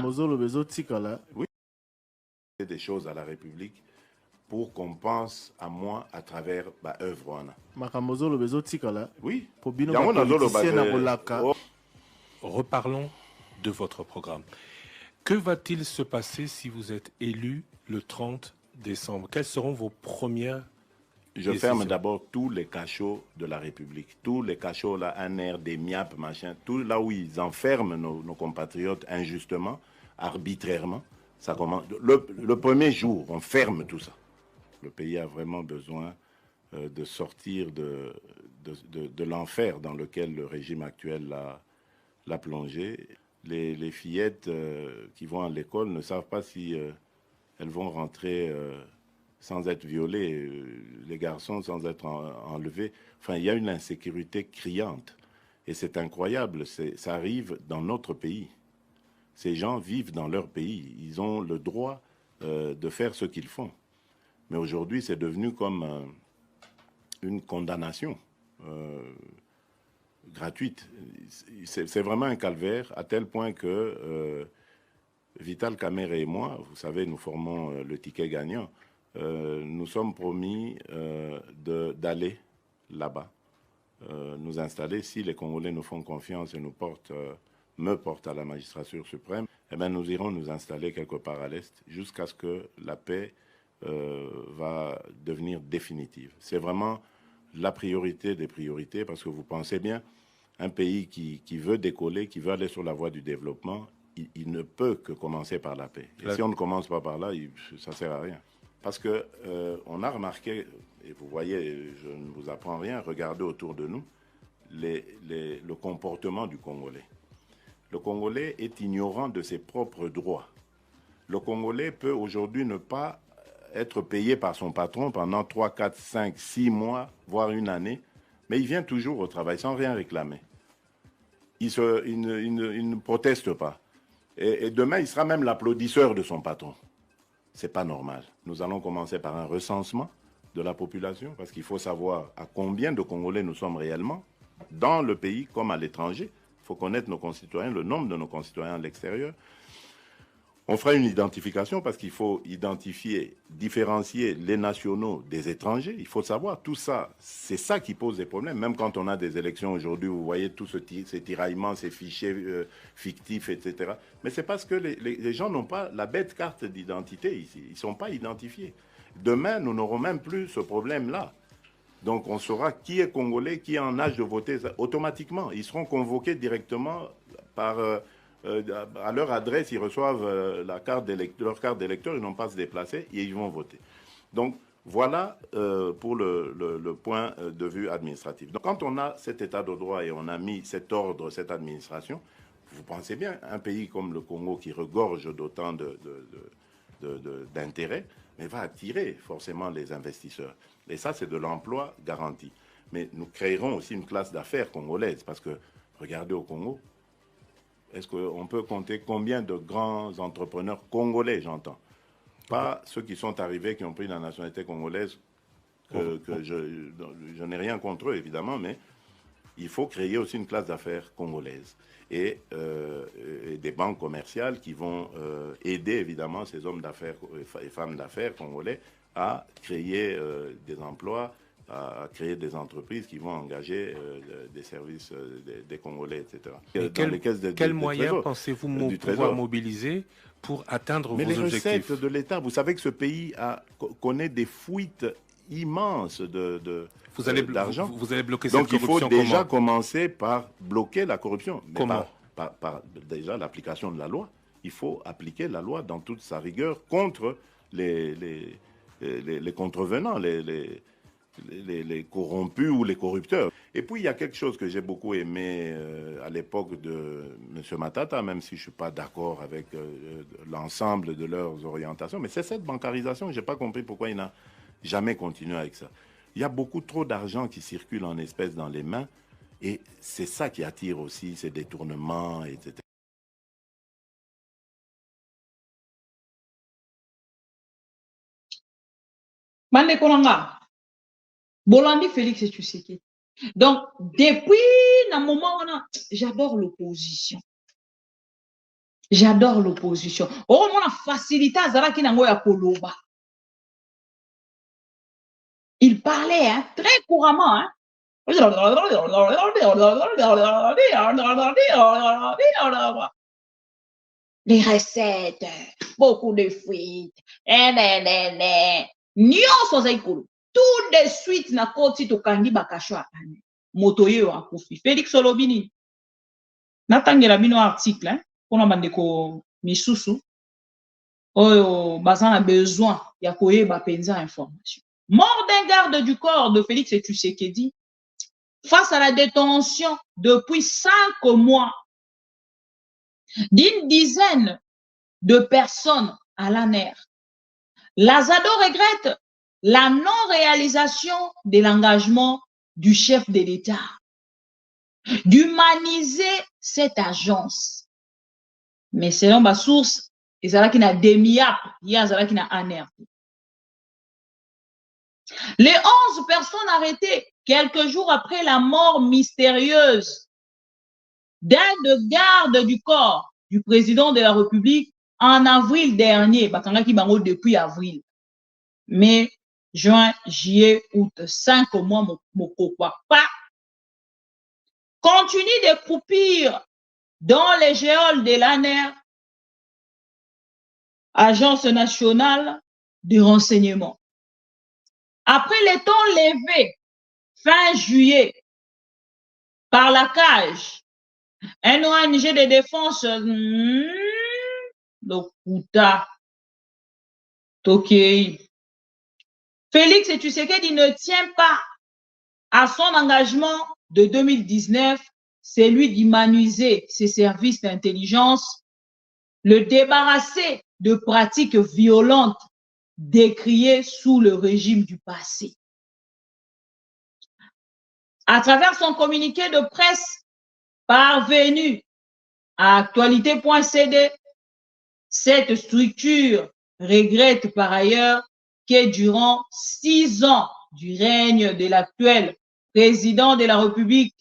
c'est des choses à la République pour qu'on pense à moi à travers ma œuvre. Oui. Reparlons de votre programme. Que va-t-il se passer si vous êtes élu le 30 décembre? Quelles seront vos premières Je ferme d'abord tous les cachots de la République. Tous les cachots, là, ANR, des MIAP, machin, tout là où ils enferment nos compatriotes injustement, arbitrairement. Ça commence. Le premier jour, on ferme tout ça. Le pays a vraiment besoin de sortir de l'enfer dans lequel le régime actuel l'a plongé. Les fillettes qui vont à l'école ne savent pas si elles vont rentrer sans être violées, les garçons sans être enlevés. Enfin, il y a une insécurité criante. Et c'est incroyable, ça arrive dans notre pays. Ces gens vivent dans leur pays. Ils ont le droit de faire ce qu'ils font. Mais aujourd'hui, c'est devenu comme une condamnation gratuite. C'est vraiment un calvaire, à tel point que Vital Kamerhe et moi, vous savez, nous formons le ticket gagnant. Nous sommes promis d'aller là-bas, nous installer. Si les Congolais nous font confiance et me portent à la magistrature suprême, eh bien, nous irons nous installer quelque part à l'Est jusqu'à ce que la paix va devenir définitive. C'est vraiment la priorité des priorités, parce que vous pensez bien, un pays qui veut décoller, qui veut aller sur la voie du développement, il ne peut que commencer par la paix. Et si on ne commence pas par là, ça ne sert à rien. Parce que on a remarqué, et vous voyez, je ne vous apprends rien, regardez autour de nous, le comportement du Congolais. Le Congolais est ignorant de ses propres droits. Le Congolais peut aujourd'hui ne pas être payé par son patron pendant 3, 4, 5, 6 mois, voire une année, mais il vient toujours au travail sans rien réclamer. Il ne proteste pas. Et demain, il sera même l'applaudisseur de son patron. Ce n'est pas normal. Nous allons commencer par un recensement de la population, parce qu'il faut savoir à combien de Congolais nous sommes réellement, dans le pays comme à l'étranger. Il faut connaître nos concitoyens, le nombre de nos concitoyens à l'extérieur. On fera une identification, parce qu'il faut identifier, différencier les nationaux des étrangers. Il faut savoir tout ça. C'est ça qui pose des problèmes. Même quand on a des élections aujourd'hui, vous voyez tous ces tiraillements, ces fichiers fictifs, etc. Mais c'est parce que les gens n'ont pas la bête carte d'identité ici. Ils ne sont pas identifiés. Demain, nous n'aurons même plus ce problème-là. Donc on saura qui est congolais, qui est en âge de voter automatiquement. Ils seront convoqués directement par... à leur adresse, ils reçoivent leur carte d'électeur, ils n'ont pas à se déplacer et ils vont voter. Donc voilà pour le point de vue administratif. Donc quand on a cet état de droit et on a mis cet ordre, cette administration, vous pensez bien, un pays comme le Congo qui regorge d'autant d'intérêts, mais va attirer forcément les investisseurs. Et ça, c'est de l'emploi garanti. Mais nous créerons aussi une classe d'affaires congolaise, parce que Regardez au Congo. Est-ce qu'on peut compter combien de grands entrepreneurs congolais, j'entends? Pas ceux qui sont arrivés, qui ont pris la nationalité congolaise, que je n'ai rien contre eux, évidemment, mais il faut créer aussi une classe d'affaires congolaise et des banques commerciales qui vont aider, évidemment, ces hommes d'affaires et femmes d'affaires congolais à créer des emplois, à créer des entreprises qui vont engager des services des Congolais, etc. Quels moyens pensez-vous pouvoir mobiliser pour atteindre vos objectifs? Mais les recettes de l'État, vous savez que ce pays connaît des fuites immenses d'argent. Vous allez bloquer cette corruption. Donc il faut déjà commencer par bloquer la corruption. Mais comment? Par déjà l'application de la loi. Il faut appliquer la loi dans toute sa rigueur contre les contrevenants, les corrompus ou les corrupteurs. Et puis, il y a quelque chose que j'ai beaucoup aimé à l'époque de M. Matata, même si je ne suis pas d'accord avec l'ensemble de leurs orientations, mais c'est cette bancarisation que je n'ai pas compris pourquoi il n'a jamais continué avec ça. Il y a beaucoup trop d'argent qui circule en espèces dans les mains, et c'est ça qui attire aussi ces détournements, etc. Bande Konanga, Bolandi Félix et Tshisekedi. Donc, depuis un moment, j'adore l'opposition. J'adore l'opposition. Oh, on a facilité à Zara qui n'a pas Koloba. Il parlait hein, très couramment. Hein. Les recettes, beaucoup de fuites. Tout de suite, na koti to kangi bakasho apane. Motoye wa kufi. Félix Olobini. Natangela bino article, hein, pour bandeko misusu. Oyo, bazan a besoin, ya koye ba penza information. Mort d'un garde du corps de Félix Tshisekedi face à la détention depuis 5 mois d'une dizaine de personnes à l'ANER. Lazado regrette la non-réalisation de l'engagement du chef de l'État d'humaniser cette agence. Mais selon ma source, il y a qui n'a DEMIAP, il y a qui n'a ANER. Les 11 personnes arrêtées quelques jours après la mort mystérieuse d'un de garde du corps du président de la République en avril dernier, depuis avril, mai, juin, juillet, août, 5 mois, pas continue de croupir dans les géoles de l'ANER, Agence nationale de renseignement. Après les temps levés, fin juillet, par la CAGE, un ONG de défense, Lokuta, Tokei. Félix Tshisekedi ne tient pas à son engagement de 2019, celui d'humaniser ses services d'intelligence, le débarrasser de pratiques violentes décriées sous le régime du passé. À travers son communiqué de presse parvenu à actualité.cd, cette structure regrette par ailleurs que durant 6 ans du règne de l'actuel président de la République,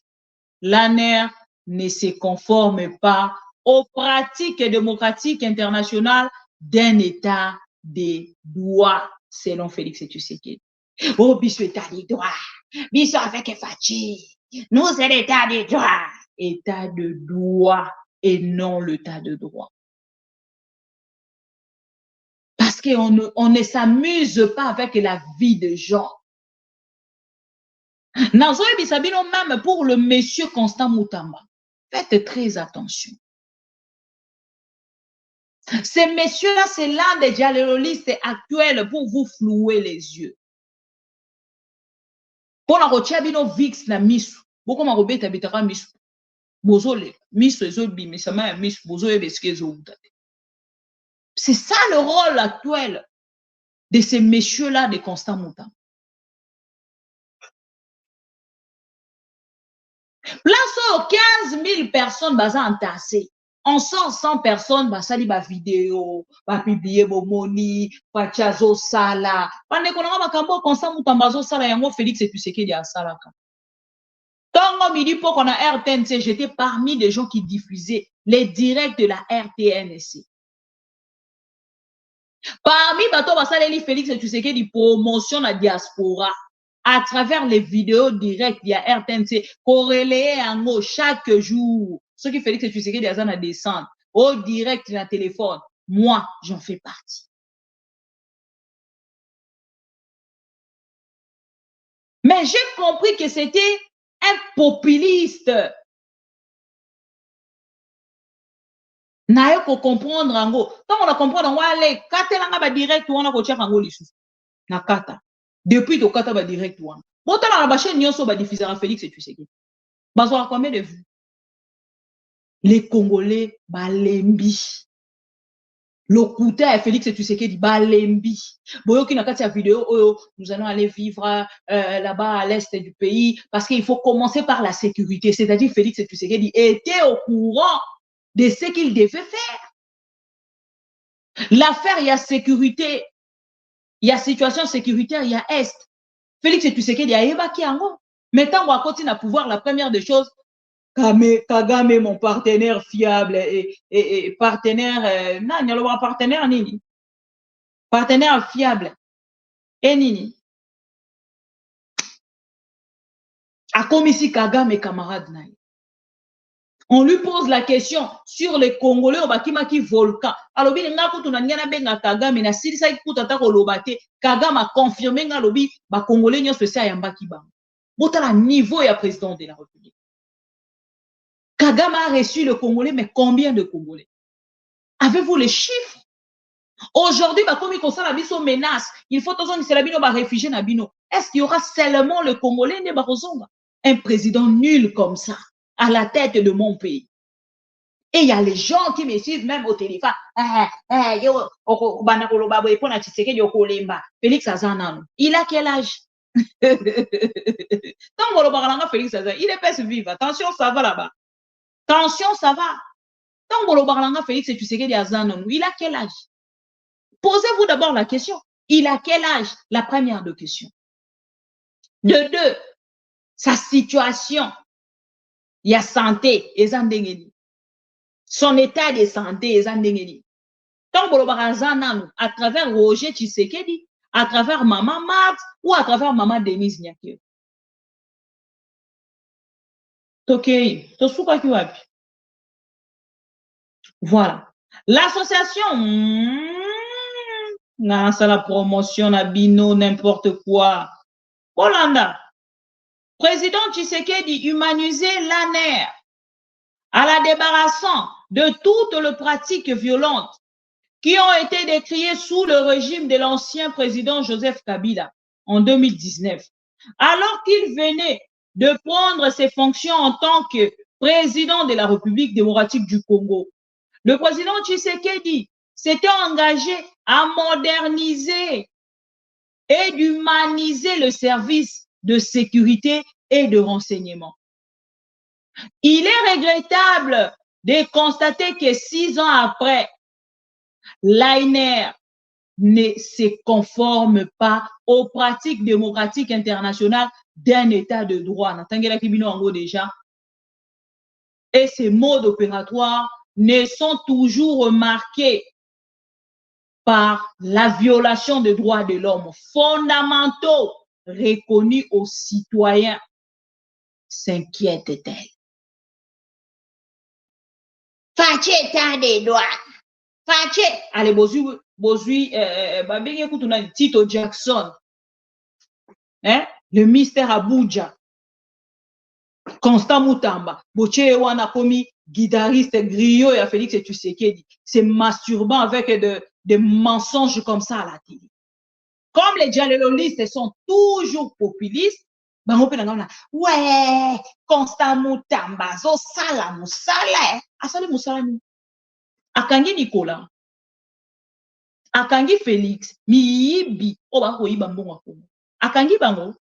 l'ANER ne se conforme pas aux pratiques démocratiques internationales d'un État de droit, selon Félix Tshisekedi. Oh, biso État de droit, biso avec Fachi, nous c'est l'État de droit, État de droit et non l'État de droit. Parce qu'on ne s'amuse pas avec la vie des gens. Même pour le monsieur Constant Moutamba, faites très attention. Ces messieurs-là, c'est l'un des dialoguistes actuels pour vous flouer les yeux. Pour la rotia bino vix na misu, beaucoup ma robeta bitara misu. Bozole, misu ezobi, mais ça m'a misu, bozole beskezo. C'est ça le rôle actuel de ces messieurs-là de Constant Moutamba. Place 15 000 personnes baza entassées. On sort 100 personnes, bah sali ba vidéo, ba publier bo moni, ba chazo sala. Pande konanga makambo konsa mutambazo sala yango Félix Tshisekedi a salaka. Tango midi pour qu'on a RTNC, j'étais parmi les gens qui diffusaient les directs de la RTNC. Parmi bato basaleli Félix Tshisekedi promotion la diaspora à travers les vidéos directes via RTNC corrélées en haut chaque jour. Ce qui Félix Tshisekedi a à descendre au direct dans le téléphone. Moi, j'en fais partie. Mais j'ai compris que c'était un populiste. Naye ko comprendre ango. Tant on a compris on va aller katelanga ba direct on a ko check ango lisu. Na kata. Depuis to kata ba direct one. Botala na ba chaîne nyonso ba diffuser Félix Tshisekedi. Bazo combien de vues? Les Congolais balembi. Lokuta Félix Tshisekedi balembi. Boyoki na kati ya vidéo nous allons aller vivre là-bas à l'est du pays parce qu'il faut commencer par la sécurité. C'est-à-dire Félix Tshisekedi était au courant de ce qu'il devait faire. L'affaire, il y a sécurité, il y a situation sécuritaire, il y a Est. Félix Tshisekedi a évacué en haut. Maintenant, on va continuer à pouvoir, la première des choses, Kagame, mon partenaire fiable et partenaire, non, il y a le partenaire nini. Partenaire fiable. Et nini. A comme ici Kagame, camarade naï. On lui pose la question sur les Congolais au Bakimaki volcan. Alors, il y a Kagame, na Sirisa Ikutata Kolobate, Kagame a confirmé que les Congolais sont spécial Yambaki Bang. Bota la niveau et président de la République. Kagame a reçu le Congolais, mais combien de Congolais? Avez-vous les chiffres? Aujourd'hui, comme il constate la biso menace, il faut que c'est la bino ba réfugié na bino. Est-ce qu'il y aura seulement le Congolais ne barozonga? Un président nul comme ça, à la tête de mon pays. Et il y a les gens qui me suivent même au téléphone. Félix Azanano. Il a quel âge? Félix Azanano, il est pas vivre. Attention, ça va là-bas. Attention, ça va. Tant Félix Tshisekedi Azanano, il a quel âge? Posez-vous d'abord la question. Il a quel âge? La première de question. De deux, sa situation. Il y a santé, et son état de santé, et tant que à travers Roger Tshisekedi, à travers Maman Marx ou à travers Maman Denise Nyakio. Ok, voilà. L'association, non, c'est la promotion, la bino, n'importe quoi. Hollanda. Président Tshisekedi humaniser l'ANER à la débarrassant de toutes les pratiques violentes qui ont été décriées sous le régime de l'ancien président Joseph Kabila en 2019, alors qu'il venait de prendre ses fonctions en tant que président de la République démocratique du Congo. Le président Tshisekedi s'était engagé à moderniser et d'humaniser le service de sécurité et de renseignement. Il est regrettable de constater que 6 ans après, l'ANR ne se conforme pas aux pratiques démocratiques internationales d'un état de droit. Déjà. Et ces modes opératoires ne sont toujours marqués par la violation des droits de l'homme fondamentaux reconnus aux citoyens, s'inquiète-t-elle. Faché état des droits. Faché. Allez, Tito Jackson. Hein? Le mystère Abuja. Constant Moutamba. Boche wana komi guitariste griot et Félix Tshisekedi. C'est masturbant avec des mensonges comme ça à la télé. Comme les dialoguistes sont toujours populistes, ouais, Constant Moutamba, zo sala musala, asali musala ni. Akangi Nicolas, akangi Félix, miyibi, oba ko yiba mbongo ko. Akangi bango.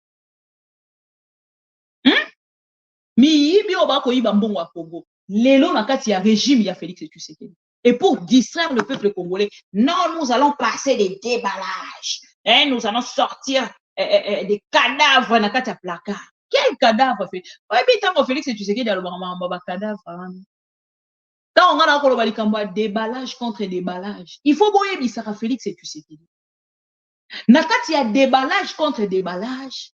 miyibi oba koyiba mbongo ya Congo lelo na kati ya régime ya Félix Tshisekedi. Et pour distraire le peuple congolais, non, nous allons passer des déballages. Hein, nous allons sortir des cadavres dans le placard. Quel cadavre fait? Félix Tshisekedi a le cadavre. Quand on a déballage contre déballage, il faut boyer bisara Félix Tshisekedi. Nakati ya déballage contre déballage.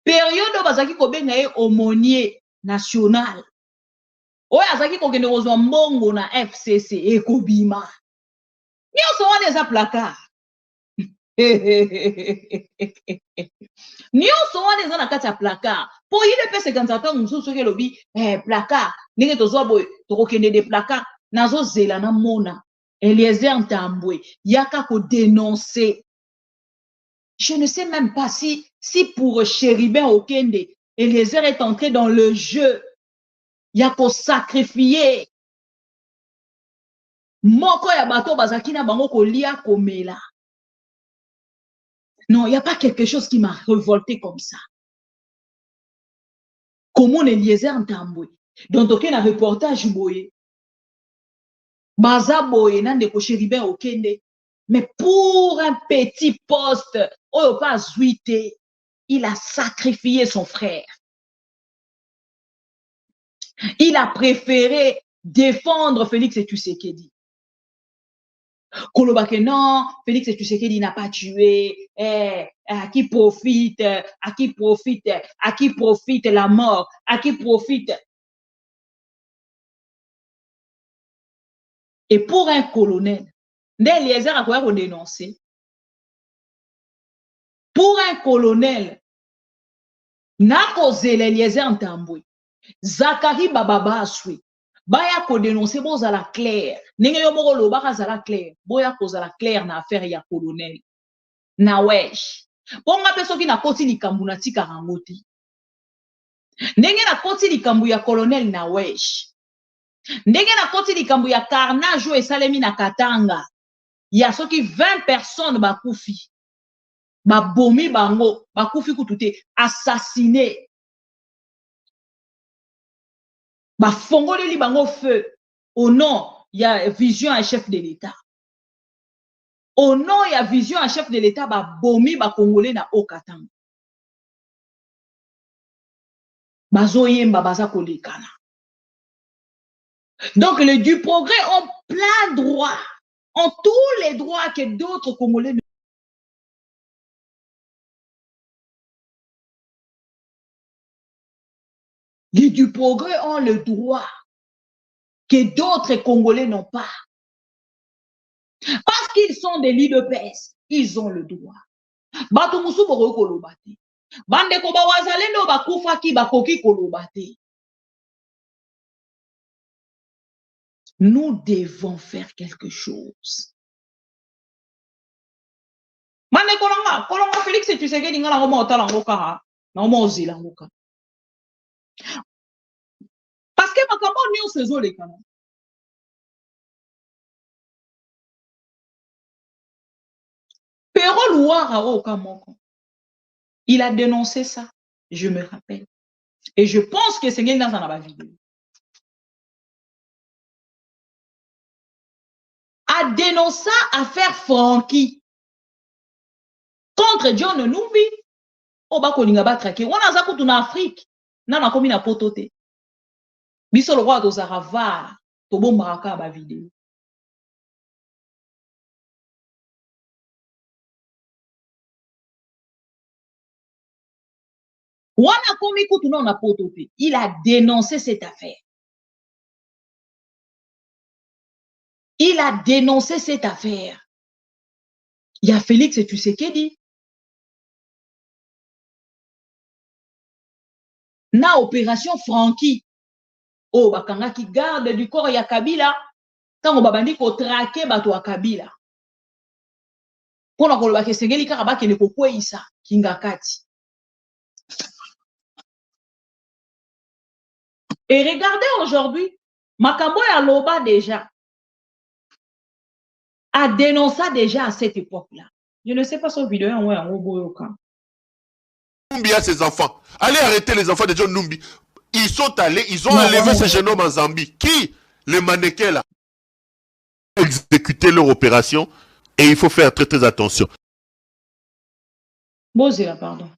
Période où bazaki kobenga ye aumônier national. Oyo azaki kokende kozwa mbongo na FCC ekobima. Nyonso wana eza placard. Nyonso wana eza na kati ya placard. Po ile pese kanzata mususu soki elobi placard ndenge tozwa boye tokokende de placard nazozela na mona Eliezer Ntambwe yaka ko dénoncer. Je ne sais même pas si pour Chéribin Okende Eliezer est entré dans le jeu. Il y a qu'au sacrifier. Moko ya bato bazakina bango kolia komela. Non, il n'y a pas quelque chose qui m'a révolté comme ça. Comment Eliezer Ntambwe. Donc, ok, un reportage boye. Baza boye nande ko Chéribin Okende. Mais pour un petit poste, oh pas zuité, il a sacrifié son frère. Il a préféré défendre Félix Tshisekedi. Kolobake non, Félix Tshisekedi n'a pas tué. À qui profite la mort, à qui profite. Et pour un colonel, Eliezer a quoi dénoncer. Pour un colonel, n'a causé Eliezer Ntambwe. Zakari Bababa Aswe. Baya ko dénoncer boza la claire. Nenge yo moko lo baka za la claire. Boya ko za la claire na affaire ya colonel. Na wesh. Ponga peso ki na koti likambu na tika rangoti. Nenge na koti likambu ya colonel na wesh. Nenge na koti likambu ya carnage et salemi na Katanga. Ya soki 20 personnes bakufi. Ba bomi bango, bakufi kutute assassiné. Ba fongoli li bango feu au nom il y a vision un chef de l'État. Au nom il y a vision un chef de l'État ba bomi ba congolais na Okatanga. Bazoyemba baza kolekana. Donc les du progrès ont plein droit, ont tous les droits que d'autres congolais ne. Les du progrès ont le droit que d'autres Congolais n'ont pas. Parce qu'ils sont des leaders, ils ont le droit. Batumusu boro kolobate. Bande ko bawazalendo bakufa ki bakoki kolobate. Nous devons faire quelque chose. Mane kolonga Félix Tshisekedi ngala ngoma otalango ka na ngoma ozilango ka. Parce que makambo ni saison les canons. Pero Louara au Kamoko. Il a dénoncé ça, je me rappelle. Et je pense que c'est quelqu'un dans la vidéo. A dénoncé affaire Francky contre John Numbi. O ba kolinga ba traquer. On a zakutu na Afrique. Na na komi na potote. Biso le roi d'Ozarava. Tobo maraka ba vidéo. Wana komi kutu na potote. Il a dénoncé cette affaire. Il a dénoncé cette affaire. Il y a Félix Tshisekedi. Na opération Francky. Oh, bakanga qui garde du corps ya Kabila. Tango babandi ko traquer bato ya Kabila. Pona koloba ke sengeli kaka bakende ko kweisa kingakati. Et regardez aujourd'hui, Makambo ya Loba déjà a dénoncé déjà à cette époque-là. Je ne sais pas son vidéo en Numbi a ses enfants. Allez arrêter les enfants de John Numbi. Ils sont allés, ils ont enlevé ce jeune homme en Zambie. Qui? Les mannequins là. Exécuter leur opération et il faut faire très très attention. Bozia, pardon.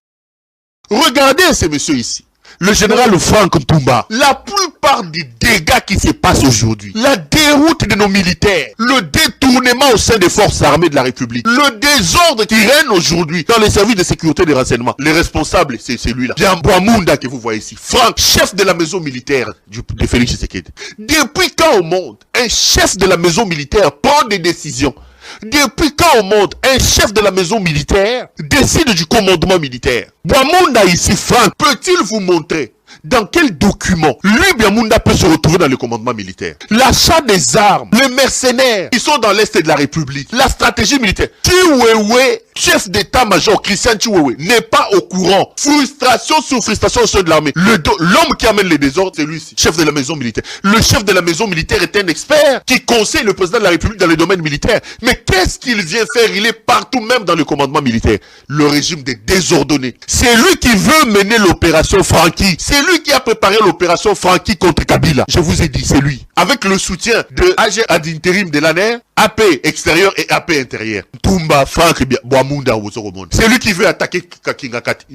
Regardez ce monsieur ici. Le général Franck Ntumba, la plupart des dégâts qui se passent aujourd'hui, la déroute de nos militaires, le détournement au sein des forces armées de la République, le désordre qui règne aujourd'hui dans les services de sécurité et de renseignement, les responsables, c'est celui-là. Jean Boamunda que vous voyez ici, Franck, chef de la maison militaire de Félix Tshisekedi. Depuis quand au monde, un chef de la maison militaire prend des décisions? Depuis quand au monde, un chef de la maison militaire décide du commandement militaire? Boamunda ici, Franck, peut-il vous montrer dans quel document lui, Boamunda, peut se retrouver dans le commandement militaire? L'achat des armes, les mercenaires qui sont dans l'Est de la République, la stratégie militaire. Chiwewe, chef d'état-major Christian Chiwewe, n'est pas au courant. Frustration sur frustration au sein de l'armée. L'homme qui amène les désordres, c'est lui-ci, chef de la maison militaire. Le chef de la maison militaire est un expert qui conseille le président de la République dans le domaine militaire. Mais qu'est-ce qu'il vient faire? Il est partout, même dans le commandement militaire. Le régime des désordonnés. C'est lui qui veut mener l'opération Franky. C'est lui qui a préparé l'opération Franky contre Kabila. Je vous ai dit, c'est lui. Avec le soutien de AG ad intérim de l'ANER, AP extérieur et AP intérieur. Tumba, Franck, Boamunda, c'est lui qui veut attaquer Kakingakati.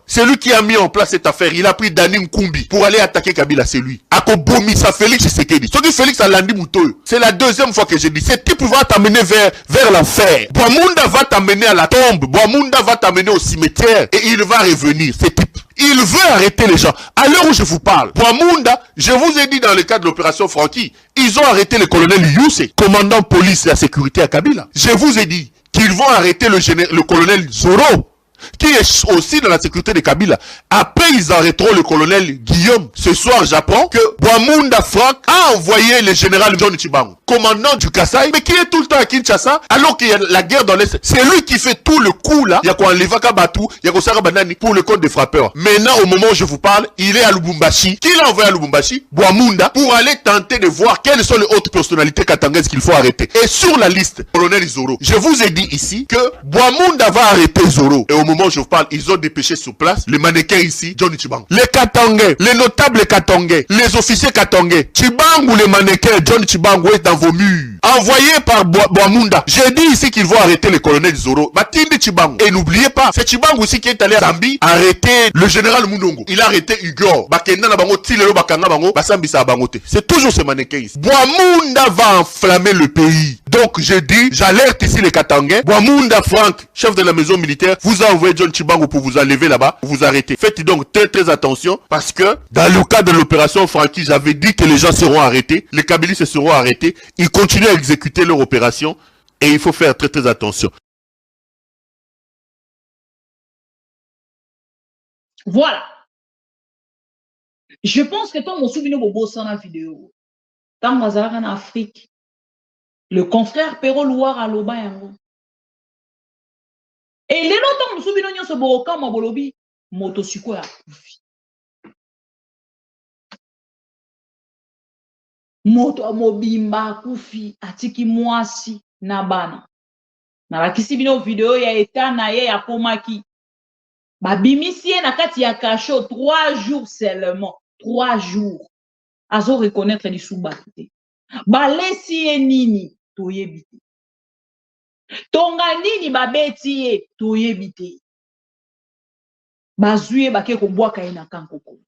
C'est lui qui a mis en place cette affaire. Il a pris Dani Nkumbi pour aller attaquer Kabila, c'est lui. Akobomi, ça Félix Tshisekedi. Ce qui Félix a landi Moutoyo. C'est la deuxième fois que je dis. Ce type va t'amener vers l'enfer. Boamunda va t'amener à la tombe. Boamunda va t'amener au cimetière. Et il va revenir, ce type. Il veut arrêter les gens. À l'heure où je vous parle, Boamunda, je vous ai dit dans le cadre de l'opération Franky, ils ont arrêté le colonel Yousse, commandant police et la sécurité à Kabila. Je vous ai dit qu'ils vont arrêter le colonel Zoro, qui est aussi dans la sécurité de Kabila. Après, ils arrêteront le colonel Guillaume. Ce soir, j'apprends que Boamunda Franck a envoyé le général John Chibangu, commandant du Kasaï, mais qui est tout le temps à Kinshasa, alors qu'il y a la guerre dans l'Est. C'est lui qui fait tout le coup là. Il y a quoi, Levaka Batu, il y a quoi, Sarah Banani pour le code des frappeurs. Maintenant, au moment où je vous parle, il est à Lubumbashi. Qui l'a envoyé à Lubumbashi? Boamunda, pour aller tenter de voir quelles sont les autres personnalités katangaises qu'il faut arrêter. Et sur la liste, colonel Zoro. Je vous ai dit ici que Boamunda va arrêter Zoro. Et au moment où je vous parle, ils ont dépêché sur place les mannequins ici, Johnny Chibangu. Les Katangais, les notables Katangais, les officiers Katangais. Chibangu, les mannequins, Johnny Chibangu est dans vos murs. Envoyé par Boamunda. J'ai dit ici qu'ils vont arrêter le colonel Zoro. Batindi Chibangu. Et n'oubliez pas, c'est Chibangu aussi qui est allé à Zambie arrêter le général Mundongo. Il a arrêté Hugo. Bakenda na bango, Tilelo Bakanga bango, Basambisa bangote. C'est toujours ces mannequins ici. Boamunda va enflammer le pays. Donc, j'ai dit, j'alerte ici les Katangais. Boamunda Franck, chef de la maison militaire, vous a envoyé John Chibangu pour vous enlever là-bas, pour vous arrêter. Faites donc très très attention, parce que dans le cadre de l'opération Franky, j'avais dit que les gens seront arrêtés, les Kabilistes seront arrêtés, ils continuent à exécuter leur opération, et il faut faire très très attention. Voilà. Je pense que quand on se souvient de la vidéo, quand on en Afrique, le confrère Pero Louar à Lobayango. Et les longtemps, on se souvient de ce boroka, ma bolobi, motosuko ya kufi. Moto mobimba kufi, atiki mwasi na bana. Na bakisi bino video ya etana ye ya komaki. Babimisie na kati ya kasho 3 jours seulement. 3 jours. Azo reconnaître les sous-bakité. Balesi ye nini toyebite. Tonga nini babeti ye toyebite. Bazuye bake kobwaka ye na kankoko.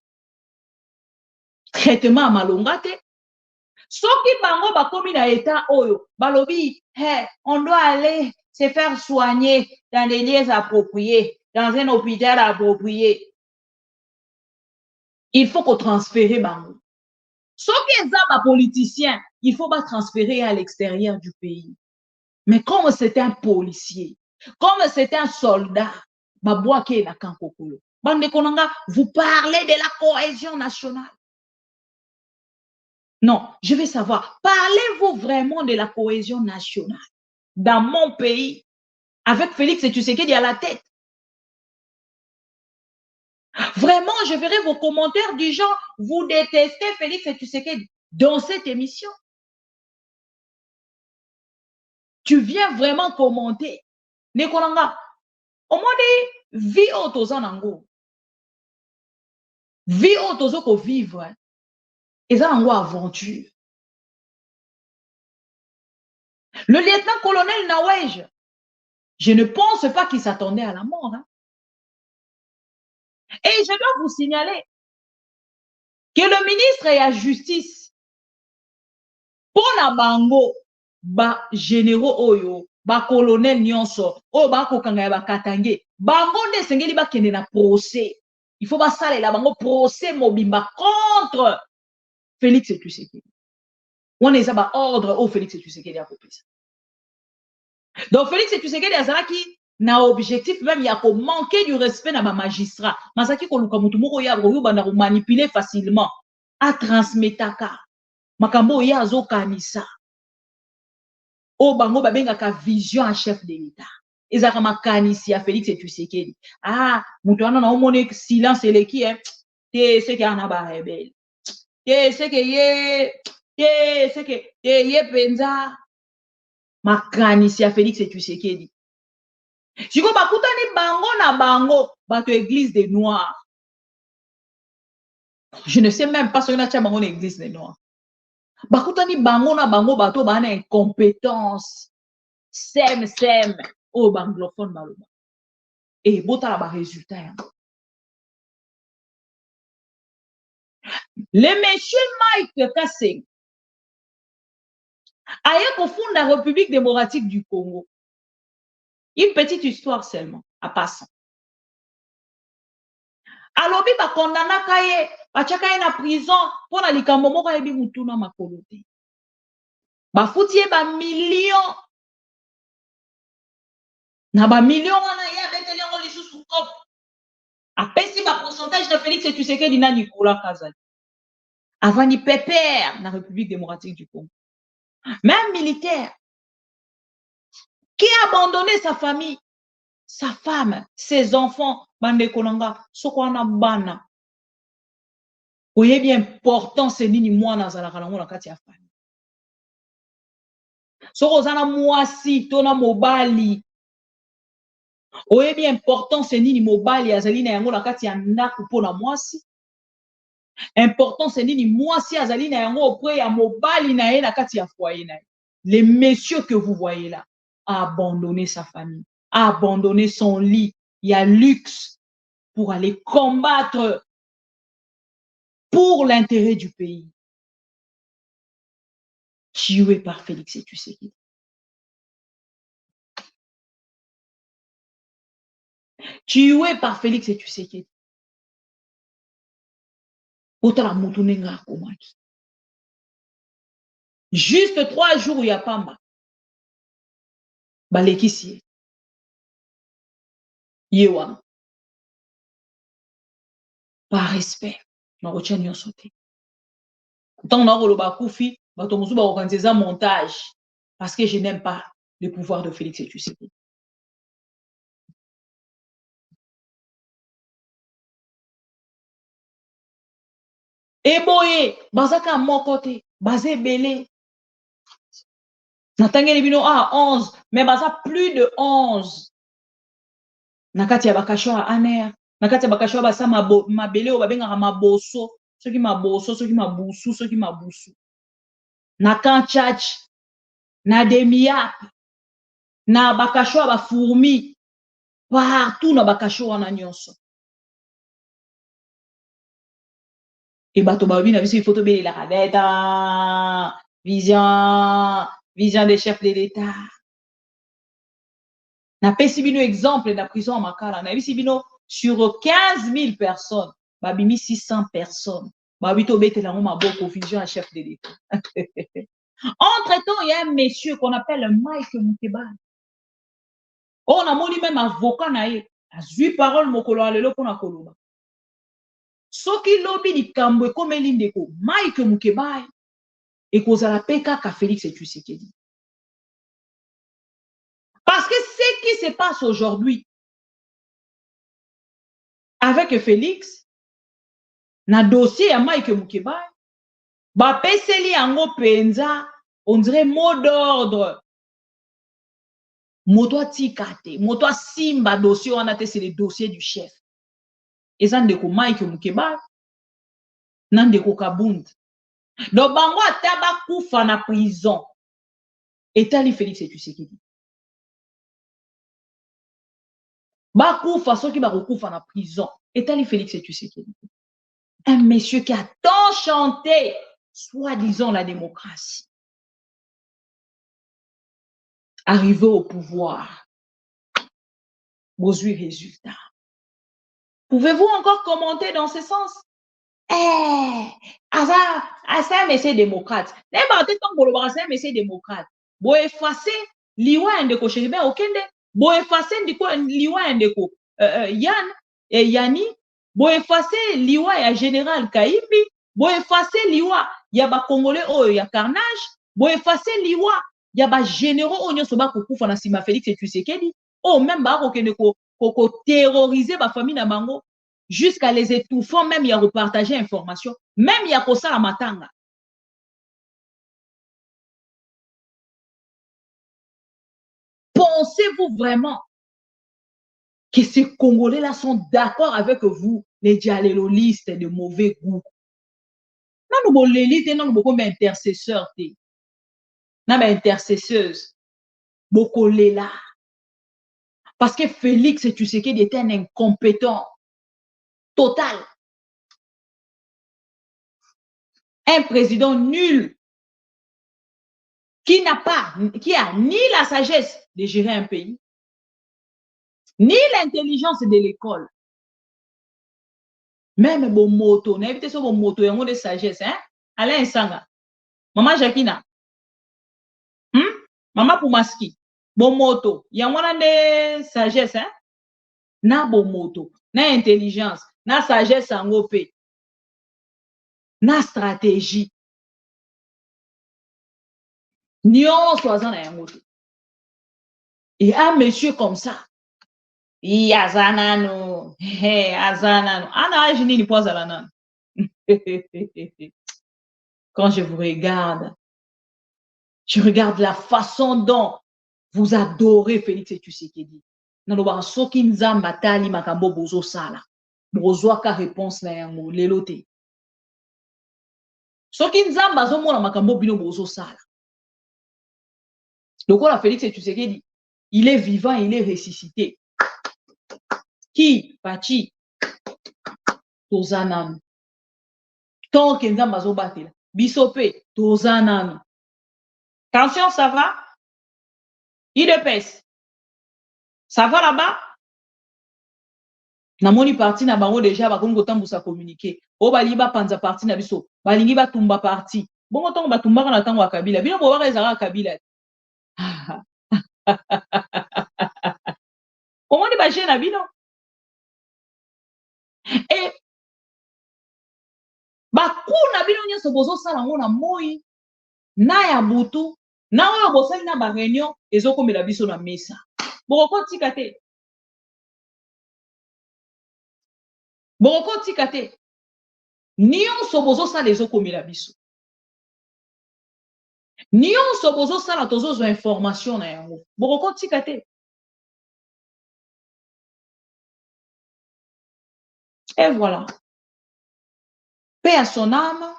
Traitement malongate. Soki bango bakomi na état oyo, balobi, hey, on doit aller se faire soigner dans des lieux appropriés, dans un hôpital approprié. Il faut qu'on transfère bango. Soki ezaba politicien, il faut pas transférer à l'extérieur du pays. Mais comme c'est un policier, comme c'est un soldat, babouake na kankokolo. Bande konanga, vous parlez de la cohésion nationale. Non, je veux savoir, parlez-vous vraiment de la cohésion nationale dans mon pays avec Félix Tshisekedi à la tête? Vraiment, je verrai vos commentaires du genre, vous détestez Félix Tshisekedi dans cette émission. Tu viens vraiment commenter. Nekolanga, au moins, vie autosanango. Vie otozo ko vivre. Et ça en aventure. Le lieutenant-colonel Nawej, je ne pense pas qu'il s'attendait à la mort. Hein. Et je dois vous signaler que le ministre et la justice, pour la bango, ba généraux oyo, ba colonel nyonso, o ba kokanga ba katange, bango nde sengeli ba kende na procès. Il faut pas saler la bango procès mobimba contre Félix Tshisekedi. On est à ordre au Félix Tshisekedi à copier ça. Donc Félix Tshisekedi azalaki na objectif même ya ko manquer du respect na ba magistrat. Masaki ko luka mutu moko ya ko banda ko manipuler facilement a transmetaka. Makambo ya zo kanisa. O bango ba benga vision en chef de l'État. Ezaka makanisi ya Félix Tshisekedi. Ah, mutu wana na omone silence eleki te ce qui en a ba rebelle. Te ce que ye te ce que te ye penza makanisi ya Félix Tshisekedi. Siko bakutani bango na bango bato église des noirs. Je ne sais même pas si on a tia bango na église des noirs. Bakutani bango na bango bato bana incompétence. Sem oh banglophone baloba. Et bota ba résultat. Le monsieur Mike Kasseng aye confondre la République démocratique du Congo. Une petite histoire seulement, à passant. Alobi ba condamna kaye, ba chakaye na prison, pour na likambo moko yebi mutuna makolo te. Ba futie ba million. Na ba million wana ya beteli ngo lisusu kop. Apesi ba pourcentage de Félix Tshisekedi na Nicolas Kazali. Avant ni pépère na République démocratique du Congo. Même militaire qui a abandonné sa famille, sa femme, ses enfants, bande konanga, sokwana bana. Oye bien important c'est nini mwana azalaka nango na kati ya famille. Soko zana mwasi tona mobali. Oye bien important c'est nini mobali azali na yango na kati ya ndako pona mwasi. Important c'est nini mwasi azali na yango auprès ya mobali na ye na kati ya foyer na ye. Les messieurs que vous voyez là a abandonné sa famille, a abandonné son lit, il y a luxe pour aller combattre pour l'intérêt du pays. Tué par Félix Tshisekedi. Tué par Félix Tshisekedi. Otala mutunenga komaki. Juste 3 jours, il y a pas mal. Balekisi. Yewa. Par respect. Na rocha nyonso te. Tant na roloba kufi, bato mosu ba organiser montage parce que je n'aime pas le pouvoir de Félix Tshisekedi. Eboye, bazaka moko te, bazé belé. Natangeli bino 11, mais baza plus de 11. Nakati ya bakasho a aner, nakati ya bakasho basa mabele o babengaka maboso, soki maboso, soki mabusu, soki mabusu. Na kanchach, na demiap, na bakasho ba fourmi, partout na bakasho wana nyonso. Et bato babi na biso il faut to bele la kadeta, vision des chefs de l'État. Na pesi bino exemple na prison à Makala, na bisi bino sur 15 000 personnes, babimi 600 personnes. Babi to bete la maboko vision à chef de l'État. Entre-temps, il y a un monsieur qu'on appelle Mike Mukeba. On a moni même avocat na ye, a 8 paroles mokolo alelo pona koloba. Soki lobi di kambo comme l'indeko, Mike Mukeba et kozala peka ka Félix Tshisekedi. Parce que ce qui se passe aujourd'hui avec Félix, na dossier à Mike Mukeba, ba peseli yango penza, on dirait mot d'ordre. Moto tikate, moto simba dossier on a c'est le dossier du chef. Et ça ndeko Mike Mukeba, Nandeko Kabund. Donc, bango ataba kufa na prison. Etali Félix Tshisekedi. Bakufa, ceux qui bakufa na prison. Etali Félix Tshisekedi. Un monsieur qui a tant chanté, soi-disant la démocratie. Arrivé au pouvoir. Bozui résultat. Pouvez-vous encore commenter dans ce sens? Asa monsieur démocrate. N'importe quand c'est un monsieur démocrate. Bo effacer liwa ndeko cheribe okende. Bo effacer ndiko liwa ndeko Yani. Bo effacer liwa ya général Kaimbi. Bo effacer liwa ya ba congolais oyo ya carnage. Bo effacer liwa ya ba généraux onyo soba kukufa na sima Félix Tshisekedi. Oh même ba okende ko terroriser ba famille na bango. Jusqu'à les étouffant, même il y a repartager information, même il y a pour ça la matanga. Pensez-vous vraiment que ces Congolais-là sont d'accord avec vous, les dialélolistes de mauvais goût? Non, nous l'élite, non, nous sommes intercesseurs, non, mais intercesseuses, beaucoup là. Parce que Félix Tshisekedi était un incompétent total. Un président nul qui a ni la sagesse de gérer un pays, ni l'intelligence de l'école. Même bon moto, n'invite sur bon moto, il y a un mot de sagesse, hein? Alain Sanga, Maman Jacquina, Maman Poumaski, bon moto, il y a un mot de sagesse, hein? Na bon moto, na intelligence, na sagesse en OP, na stratégie. Nyon soixante un moto. Et un monsieur comme ça, il azanano, azanano, ana je n'y pas alanan. Quand je vous regarde, je regarde la façon dont vous adorez Félix Tshisekedi. Naloba soki nzamba tali makambo bozo sala. Bozo ka réponse na yango lelote. Soki nzamba zo mona makambo bino bozo sala. Donc la Félix Tshisekedi, il est vivant, il est ressuscité. Qui Pachi Tozanan. Tant que nzamba zo batela. Bisope Tozanan. Attention, ça va? IDPS. Ça va là-bas? Namoni parti na bango déjà bakongo tambusa communiquer. O baliba panza parti na biso. Balingi batumba parti. Bongo tongo batumba na tango wa Kabila. Bino bo ezara Kabila. Comment on dit na bino? Et bakuna bino nyoso bozo sala ngona moi na ya butu na oyo bosali na ba réunion ezokomela biso na mesa. Boko tika te. Boko tika te. Nyonso bozo sala ezokomela biso. Nyonso bozo sala tozo information na yango. Boko tika te. Et voilà. Paix à son âme.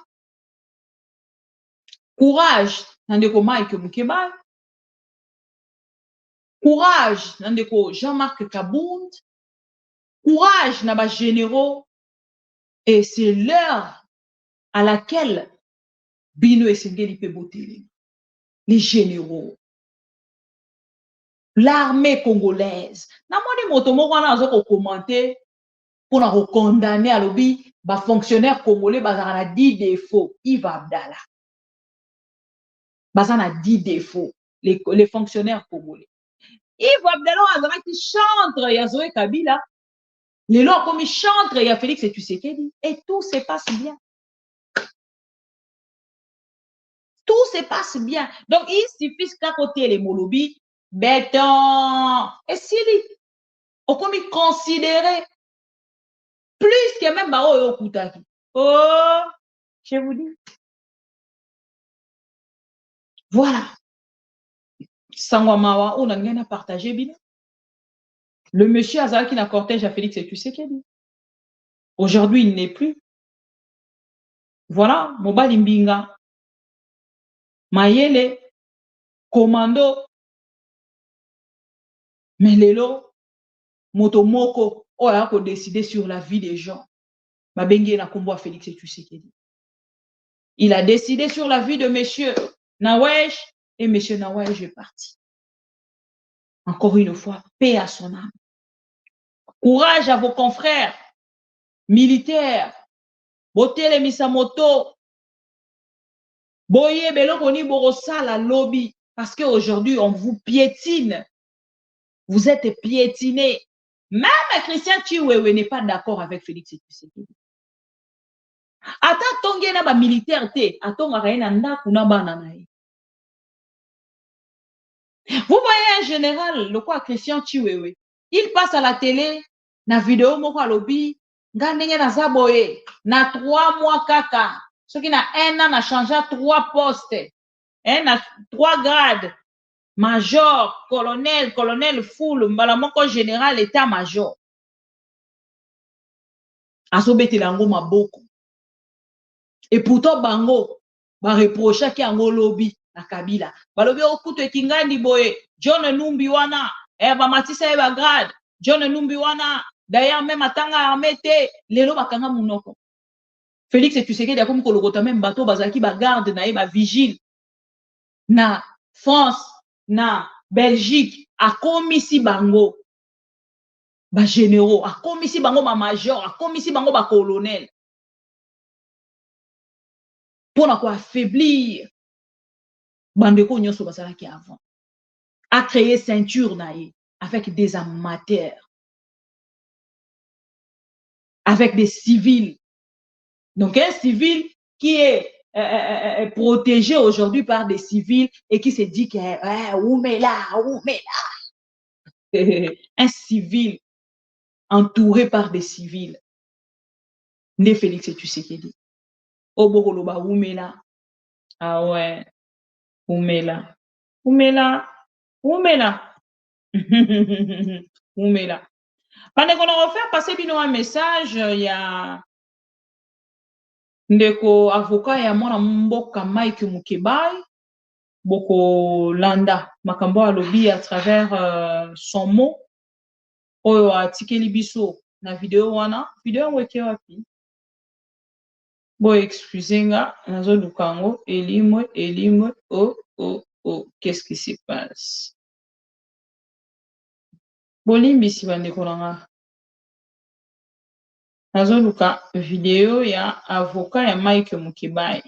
Courage, Nandeko Mike Mukeba. Courage, Nandeko Jean-Marc Kabound. Courage, Naba généraux. Et c'est l'heure à laquelle Bino et Sengeli Pebote, les généraux, l'armée congolaise. Namoni motomo wana azoko commenter pour na condamner à l'obi ba fonctionnaire congolais bazana 10 défauts. Yves Abdallah. Bazana 10 défauts. Les fonctionnaires congolais. Yves Abdallah azana qui chantre ya Zoé Kabila. Les lois comme ils chantent, il y a Félix Tshisekedi. Et tout se passe bien. Tout se passe bien. Donc, il suffit qu'à côté les Molobi, béton. Et si on comme ils considérer plus que même Bao Kutaki. Oh, je vous dis. Voilà. Sangwamawa, on a rien à partager, bien. Le monsieur Azar qui n'a cortège à Félix Tshisekedi. Aujourd'hui, il n'est plus. Voilà, mobali mbinga. Mayele, commando, melelo, motomoko, oya ko décider sur la vie des gens. Mabengi na kombo Félix Tshisekedi. Il a décidé sur la vie de monsieur Nawesh et monsieur Nawesh est parti. Encore une fois, paix à son âme. Courage à vos confrères militaires. Botele misamoto. Boye belokoni borosa la lobby. Parce qu'aujourd'hui, on vous piétine. Vous êtes piétinés. Même Christian Chiwewe n'est pas d'accord avec Félix Tshisekedi. Ata tonge na ba militaire te, atonga raina ndaku na bana nae. Vous voyez un général, le quoi Christian Chiwewe, il passe à la télé, na vidéo moko lobby, ngandenge na zaboye, na 3 mois kaka. Ce qui na 1 an a changé 3 postes, na 3 grades. Major, colonel, colonel full, mbala moko général, état-major. Asobete lango maboko. Et pourtant, bango, ba reproche ki ango lobby na Kabila. Ba lobby okutu ekingandi boye, John Numbi wana, ba matisa ba grade, John Numbi wana, d'ailleurs même atanga armete, lelo bakanga munoko. Félix Tshisekedi akomi kolokota même bateau bazaki ba garde na ba vigile na France, na Belgique, akomisi bango ba généraux, akomisi bango ba major, akomisi bango ba colonel. Pour affaiblir bandeko nyonso basalaki avant, a créé ceinture naïe avec des amateurs, avec des civils. Donc un civil qui est protégé aujourd'hui par des civils et qui se dit que un civil entouré par des civils. Né Félix Tshisekedi. Obokoloba Oumela. Ah ouais. Oumela. Oumela. Oumela. Oumela. Pendant qu'on a offert passer bino un message, il y a ndeko avocat ya mwana mboka Mike Mukebai boko landa makambo alobi à travers son mot oyo atikeli biso na vidéo wana vidéo weke wapi bo excusenga nazo lukango elimwe oh qu'est-ce qui se passe bolimbisi bandeko nanga nazo luka vidéo ya avocat ya Mike Mukebai.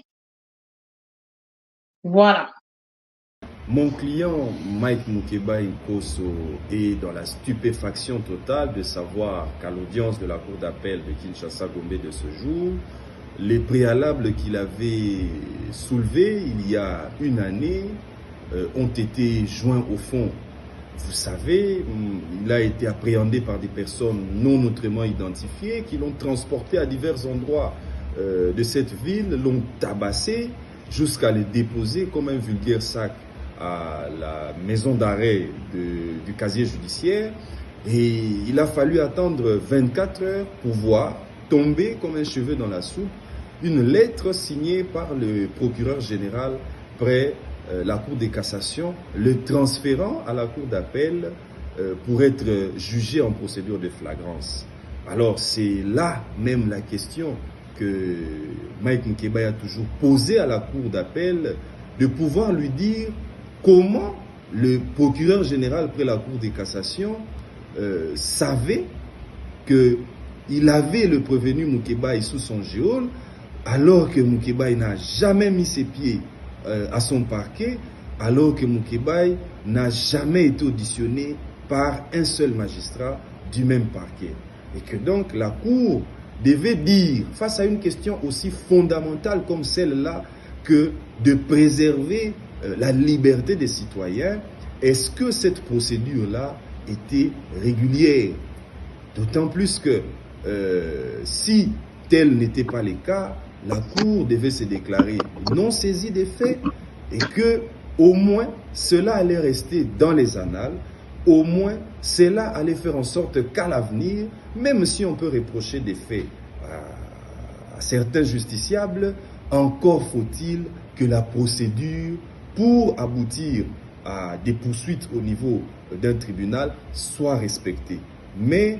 Voilà. Mon client Mike Mukebai Nkosso est dans la stupéfaction totale de savoir qu'à l'audience de la cour d'appel de Kinshasa-Gombe de ce jour, les préalables qu'il avait soulevés il y a une année ont été joints au fond. Vous savez, il a été appréhendé par des personnes non autrement identifiées qui l'ont transporté à divers endroits de cette ville, l'ont tabassé jusqu'à le déposer comme un vulgaire sac à la maison d'arrêt du casier judiciaire. Et il a fallu attendre 24 heures pour voir tomber comme un cheveu dans la soupe une lettre signée par le procureur général près la Cour de cassation, le transférant à la Cour d'appel pour être jugé en procédure de flagrance. Alors c'est là même la question que Mike Mukebai a toujours posée à la Cour d'appel, de pouvoir lui dire comment le procureur général près la Cour de cassation savait qu'il avait le prévenu Mukebai sous son geôle, alors que Mukebai n'a jamais mis ses pieds à son parquet, alors que Mukebai n'a jamais été auditionné par un seul magistrat du même parquet. Et que donc la Cour devait dire, face à une question aussi fondamentale comme celle-là, que de préserver la liberté des citoyens, est-ce que cette procédure-là était régulière? D'autant plus que si tel n'était pas le cas, la Cour devait se déclarer non saisie des faits et que au moins cela allait rester dans les annales, au moins cela allait faire en sorte qu'à l'avenir, même si on peut reprocher des faits à certains justiciables, encore faut-il que la procédure pour aboutir à des poursuites au niveau d'un tribunal soit respectée. Mais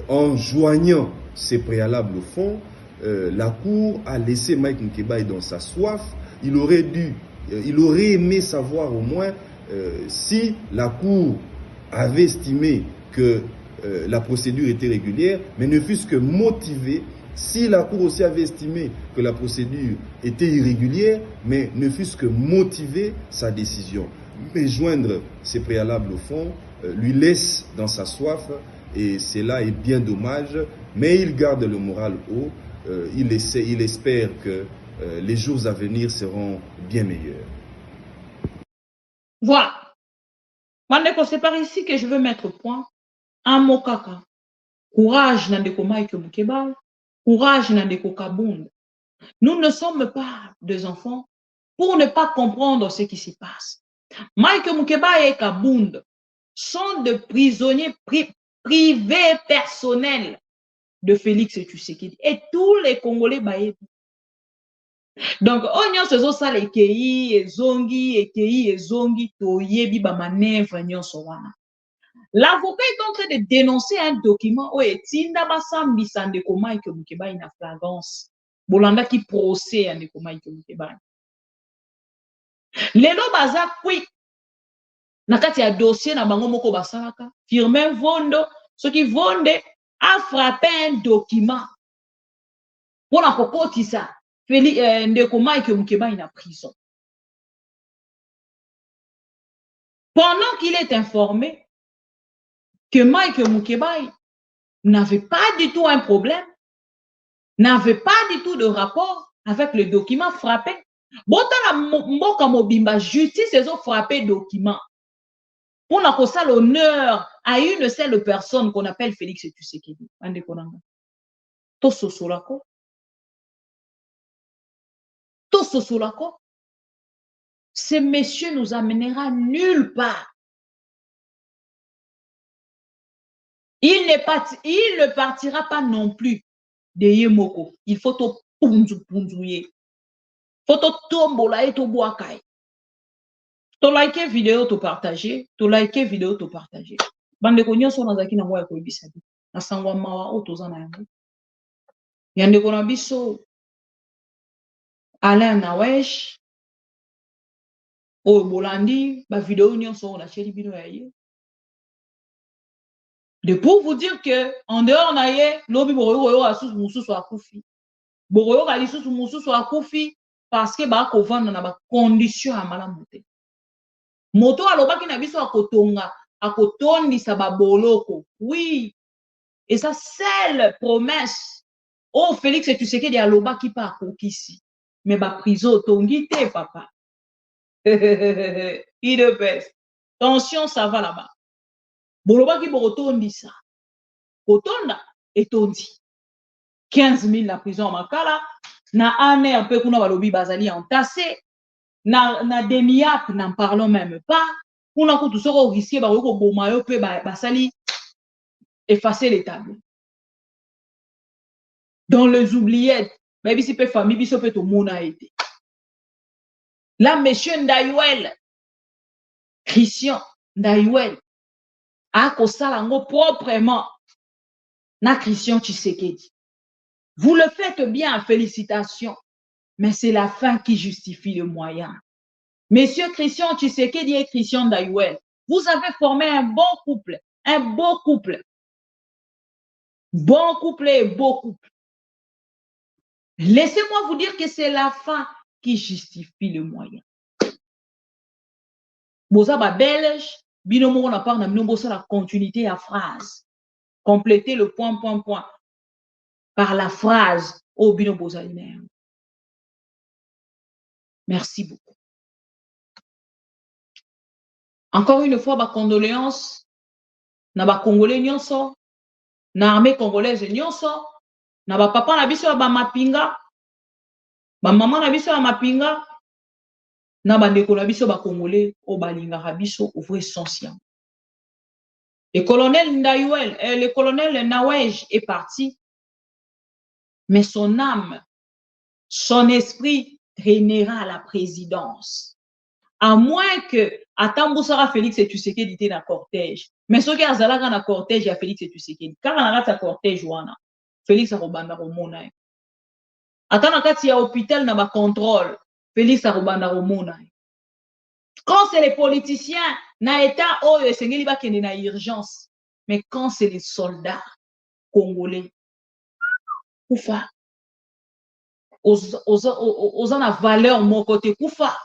en joignant ces préalables au fond, la Cour a laissé Mike Moukebaye dans sa soif. Il aurait aimé savoir au moins si la Cour avait estimé que la procédure était régulière, mais ne fût-ce que motivée. Si la Cour aussi avait estimé que la procédure était irrégulière, mais ne fût-ce que motiver sa décision. Mais joindre ces préalables au fond lui laisse dans sa soif, et cela est bien dommage, mais il garde le moral haut. Il espère que les jours à venir seront bien meilleurs. Voilà. C'est par ici que je veux mettre point. Un mot kaka. Courage Nandeko Mike Moukebaye. Courage Nandeko Kabunda. Nous ne sommes pas des enfants pour ne pas comprendre ce qui se passe. Mike Moukebaye et Kabunda sont des prisonniers privés personnels de Félix Tshisekedi et tous les Congolais baïbés. Donc, on se zo ça les kei et zongi toyebi ba manœuvre nyonso wana. L'avocat est en train de dénoncer un document où etinda basambisa ndeko Mike Moukebaye na flagrance. Bolanda qui procès à ndeko Mike Moukebaye. Lelo baza quick na kati ya dossier na bango moko basalaka. Firmin Vondo, ce qui Vonde a frappé un document pour la kokotisa ndeko Mike Moukebaye na prison. Pendant qu'il est informé que Mike Moukebaye n'avait pas du tout un problème, n'avait pas du tout de rapport avec le document frappé. Botala mboka mobimba justice ezo frappé document. On a ça l'honneur à une seule personne qu'on appelle Félix Tshisekedi. Ande konanga. To sosolako. To sosolako. Ce monsieur nous amènera nulle part. Il ne partira pas non plus de Yemoko. Il faut to punzuye. Faut to tombola et to boakai. To like vidéo, to partager. To like vidéo, to partager. Bande ko nyonso nazaki na moya ko ibisabi. Na sangwa mawa o tozana yango. Yande ko na biso Alain Nawesh. O bolandi ba vidéo nyonso na cheli bino ya ye. De pour vous dire que en dehors na ye lobi boroyo asusu mususu akufi. Boroyo kali susu mususu akufi parce que ba ko vanda na ba condition ya malamu te. Moto alobaki na biso akotonga akotondisa ba boloko. Oui. Et ça seule promesse. Oh Félix Tshisekedi alobaki pa akokisi. Mais ba prison tongi te papa. Il de peste. Tension ça va là-bas. Bolobaki borotondisa. Kotonda etondi. 15 000 la prison à Makala. Na ane un peu kuna balobi bazali entassé. Na demiap n'en parlons même pas. Kuna ko tout soko risqué ba ko boma yo pe basali effacer les tables. Dans les oubliettes, mais si pe famille biso pe to mona été. Là monsieur Ndayuel Christian Ndayuel a kosala ngo proprement na Christian Tshisekedi. Vous le faites bien, félicitations, mais c'est la fin qui justifie le moyen. Monsieur Christian Tshisekedi et Christian Ndayuel, vous avez formé un bon couple, un beau couple. Bon couple et beau couple. Laissez-moi vous dire que c'est la fin qui justifie le moyen. Bozaba belge, binomo on a parlé de la continuité à phrase. Complétez le point par la phrase au bino bozaliner. Merci beaucoup. Encore une fois, ma condoléance na ba Congolais nyonso, na armée congolaise nyonso, na ba papa na biso ba mapinga, ba maman na biso ba mapinga, na ba ndeko na biso ba Congolais o balinga biso au vrai conscient. Le colonel Ndayuel, le colonel Nawej est parti, mais son âme son esprit traînera à la présidence. À moins que, Atamboussara Félix et Tshisekedi étaient dans le cortège. Mais ceux qui ont dans le cortège, il y a Félix et Tshisekedi. Quand on a un cortège, Félix a robanda romona. Attends, quand il y a hôpital, dans le contrôle, Félix a robanda romona. Quand c'est les politiciens, na état où il y a une urgence. Mais quand c'est les soldats congolais, Koufa, aux la valeur mon côté Koufa.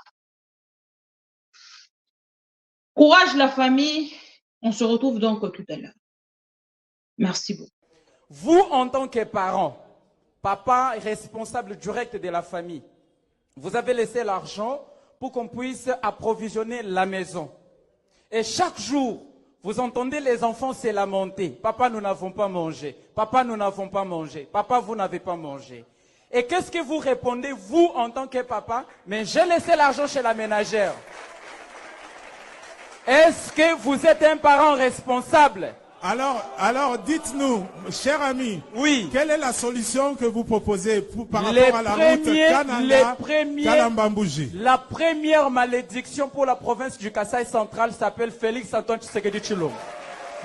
Courage la famille. On se retrouve donc tout à l'heure. Merci beaucoup. Vous, en tant que parent, papa responsable direct de la famille, vous avez laissé l'argent pour qu'on puisse approvisionner la maison. Et chaque jour, vous entendez les enfants se lamenter. Papa, nous n'avons pas mangé. Papa, nous n'avons pas mangé. Papa, vous n'avez pas mangé. Et qu'est-ce que vous répondez, vous, en tant que papa? Mais j'ai laissé l'argent chez la ménagère. Est-ce que vous êtes un parent responsable? Alors dites-nous, cher ami, oui, quelle est la solution que vous proposez par rapport à la route Kananga-Kalambambouji? La première malédiction pour la province du Kasaï central s'appelle Félix Antoine Tshisekedi Tshilombo.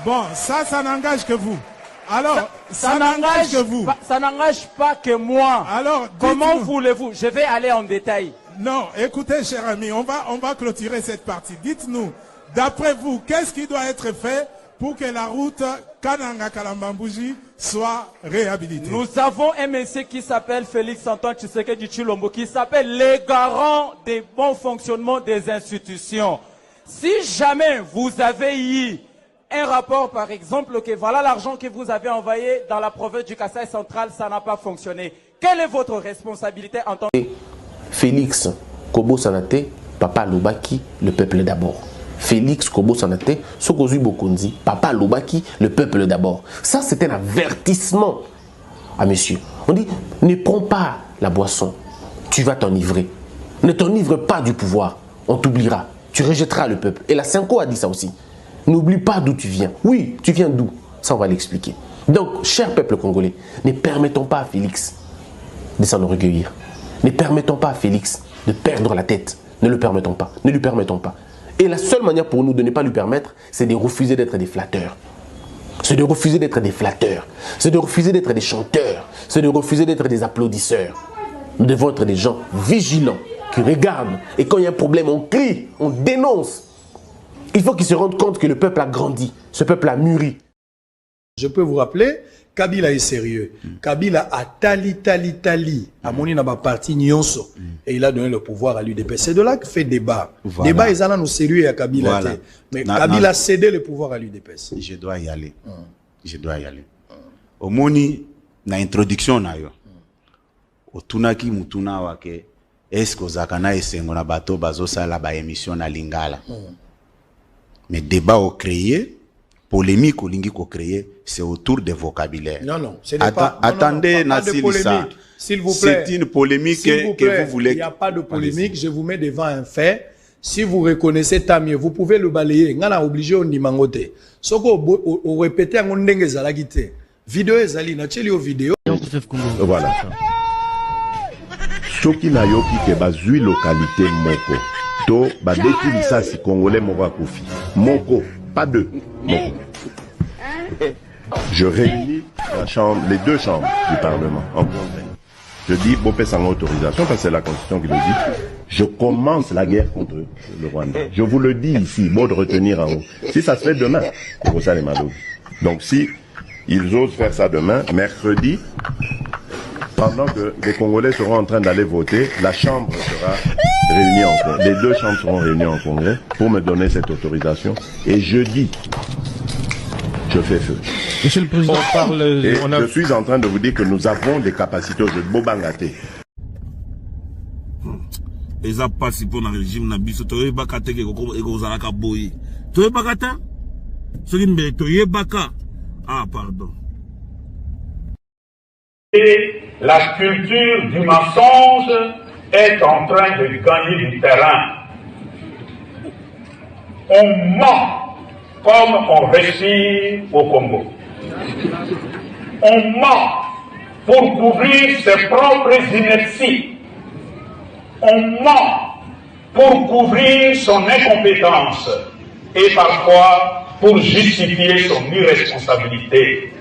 Bon, ça n'engage que vous. Alors, ça n'engage que vous. Ça n'engage pas que moi. Alors, comment voulez-vous? Je vais aller en détail. Non, écoutez, cher ami, on va clôturer cette partie. Dites-nous, d'après vous, qu'est-ce qui doit être fait pour que la route Kananga-Kalambambouji soit réhabilitée? Nous avons un monsieur qui s'appelle Félix Antoine Tshisekedi Tshilombo, qui s'appelle les garants des bons fonctionnements des institutions. Si jamais vous avez eu un rapport, par exemple, que voilà l'argent que vous avez envoyé dans la province du Kasaï central, ça n'a pas fonctionné. Quelle est votre responsabilité en tant que... Félix Kobo Sanate, Papa Lobaki, le peuple d'abord. Félix Kobo Sanate, Sokozui Bokonzi, Papa Lobaki, le peuple d'abord. Ça, c'est un avertissement à monsieur. On dit, ne prends pas la boisson, tu vas t'enivrer. Ne t'enivre pas du pouvoir, on t'oubliera. Tu rejetteras le peuple. Et la Cinco a dit ça aussi. N'oublie pas d'où tu viens. Oui, tu viens d'où? Ça, on va l'expliquer. Donc, cher peuple congolais, ne permettons pas à Félix de s'en enorgueillir. Ne permettons pas à Félix de perdre la tête. Ne le permettons pas. Ne lui permettons pas. Et la seule manière pour nous de ne pas lui permettre, c'est de refuser d'être des flatteurs. C'est de refuser d'être des flatteurs. C'est de refuser d'être des chanteurs. C'est de refuser d'être des applaudisseurs. Nous devons être des gens vigilants, qui regardent. Et quand il y a un problème, on crie, on dénonce. Il faut qu'ils se rendent compte que le peuple a grandi. Ce peuple a mûri. Je peux vous rappeler, Kabila est sérieux. Kabila a tali. A moni na ba parti nyonso. Et il a donné le pouvoir à l'UDPS. C'est de là que fait débat. Voilà. Débat, ils en ont sérieux à Kabila. Voilà. Mais Kabila a cédé le pouvoir à l'UDPS. Je dois y aller. Je dois y aller. Au moni, na introduction na yo. Au tunaki mutuna wake. Est-ce que Zakana et Sengona Bato bazo sala ba émission na Lingala? Mais débat au créé, polémique au lingi au créé, c'est autour des vocabulaires. Non, ce n'est pas. Attendez, pas de polémique. S'il vous plaît. C'est une polémique que vous voulez. Il n'y a pas de polémique. Je vous mets devant un fait. Si vous reconnaissez, tant mieux. Vous pouvez le balayer. On a obligé on dimangote. Ce qu'on répète, on n'enge zalagite. Vidéo ezali na cheli au vidéo. Voilà. Soki na yoki ke bazui localité moko. To badeki lisasi congolais moko akufi. Moko, pas deux. Moko. Je réunis les deux chambres du Parlement en congrès. Je dis, Bopé sans autorisation, parce que c'est la Constitution qui le dit, je commence la guerre contre le Rwanda. Je vous le dis ici, bon de retenir en haut. Si ça se fait demain, c'est pour ça les malheureux. Donc si ils osent faire ça demain, mercredi, pendant que les Congolais seront en train d'aller voter, la Chambre sera réunie en congrès. Les deux chambres seront réunies en congrès pour me donner cette autorisation. Et jeudi, je fais feu. Monsieur le Président, je suis en train de vous dire que nous avons des capacités de Bobangate. Les passé pour le régime Nabiso, tu es bakate que Kozaraka Boyi. Tu es bakata? Ce qui me dit, baka. Ah, pardon. Et la culture du mensonge est en train de gagner du terrain. On ment comme on respire au Congo. On ment pour couvrir ses propres inerties. On ment pour couvrir son incompétence et parfois pour justifier son irresponsabilité.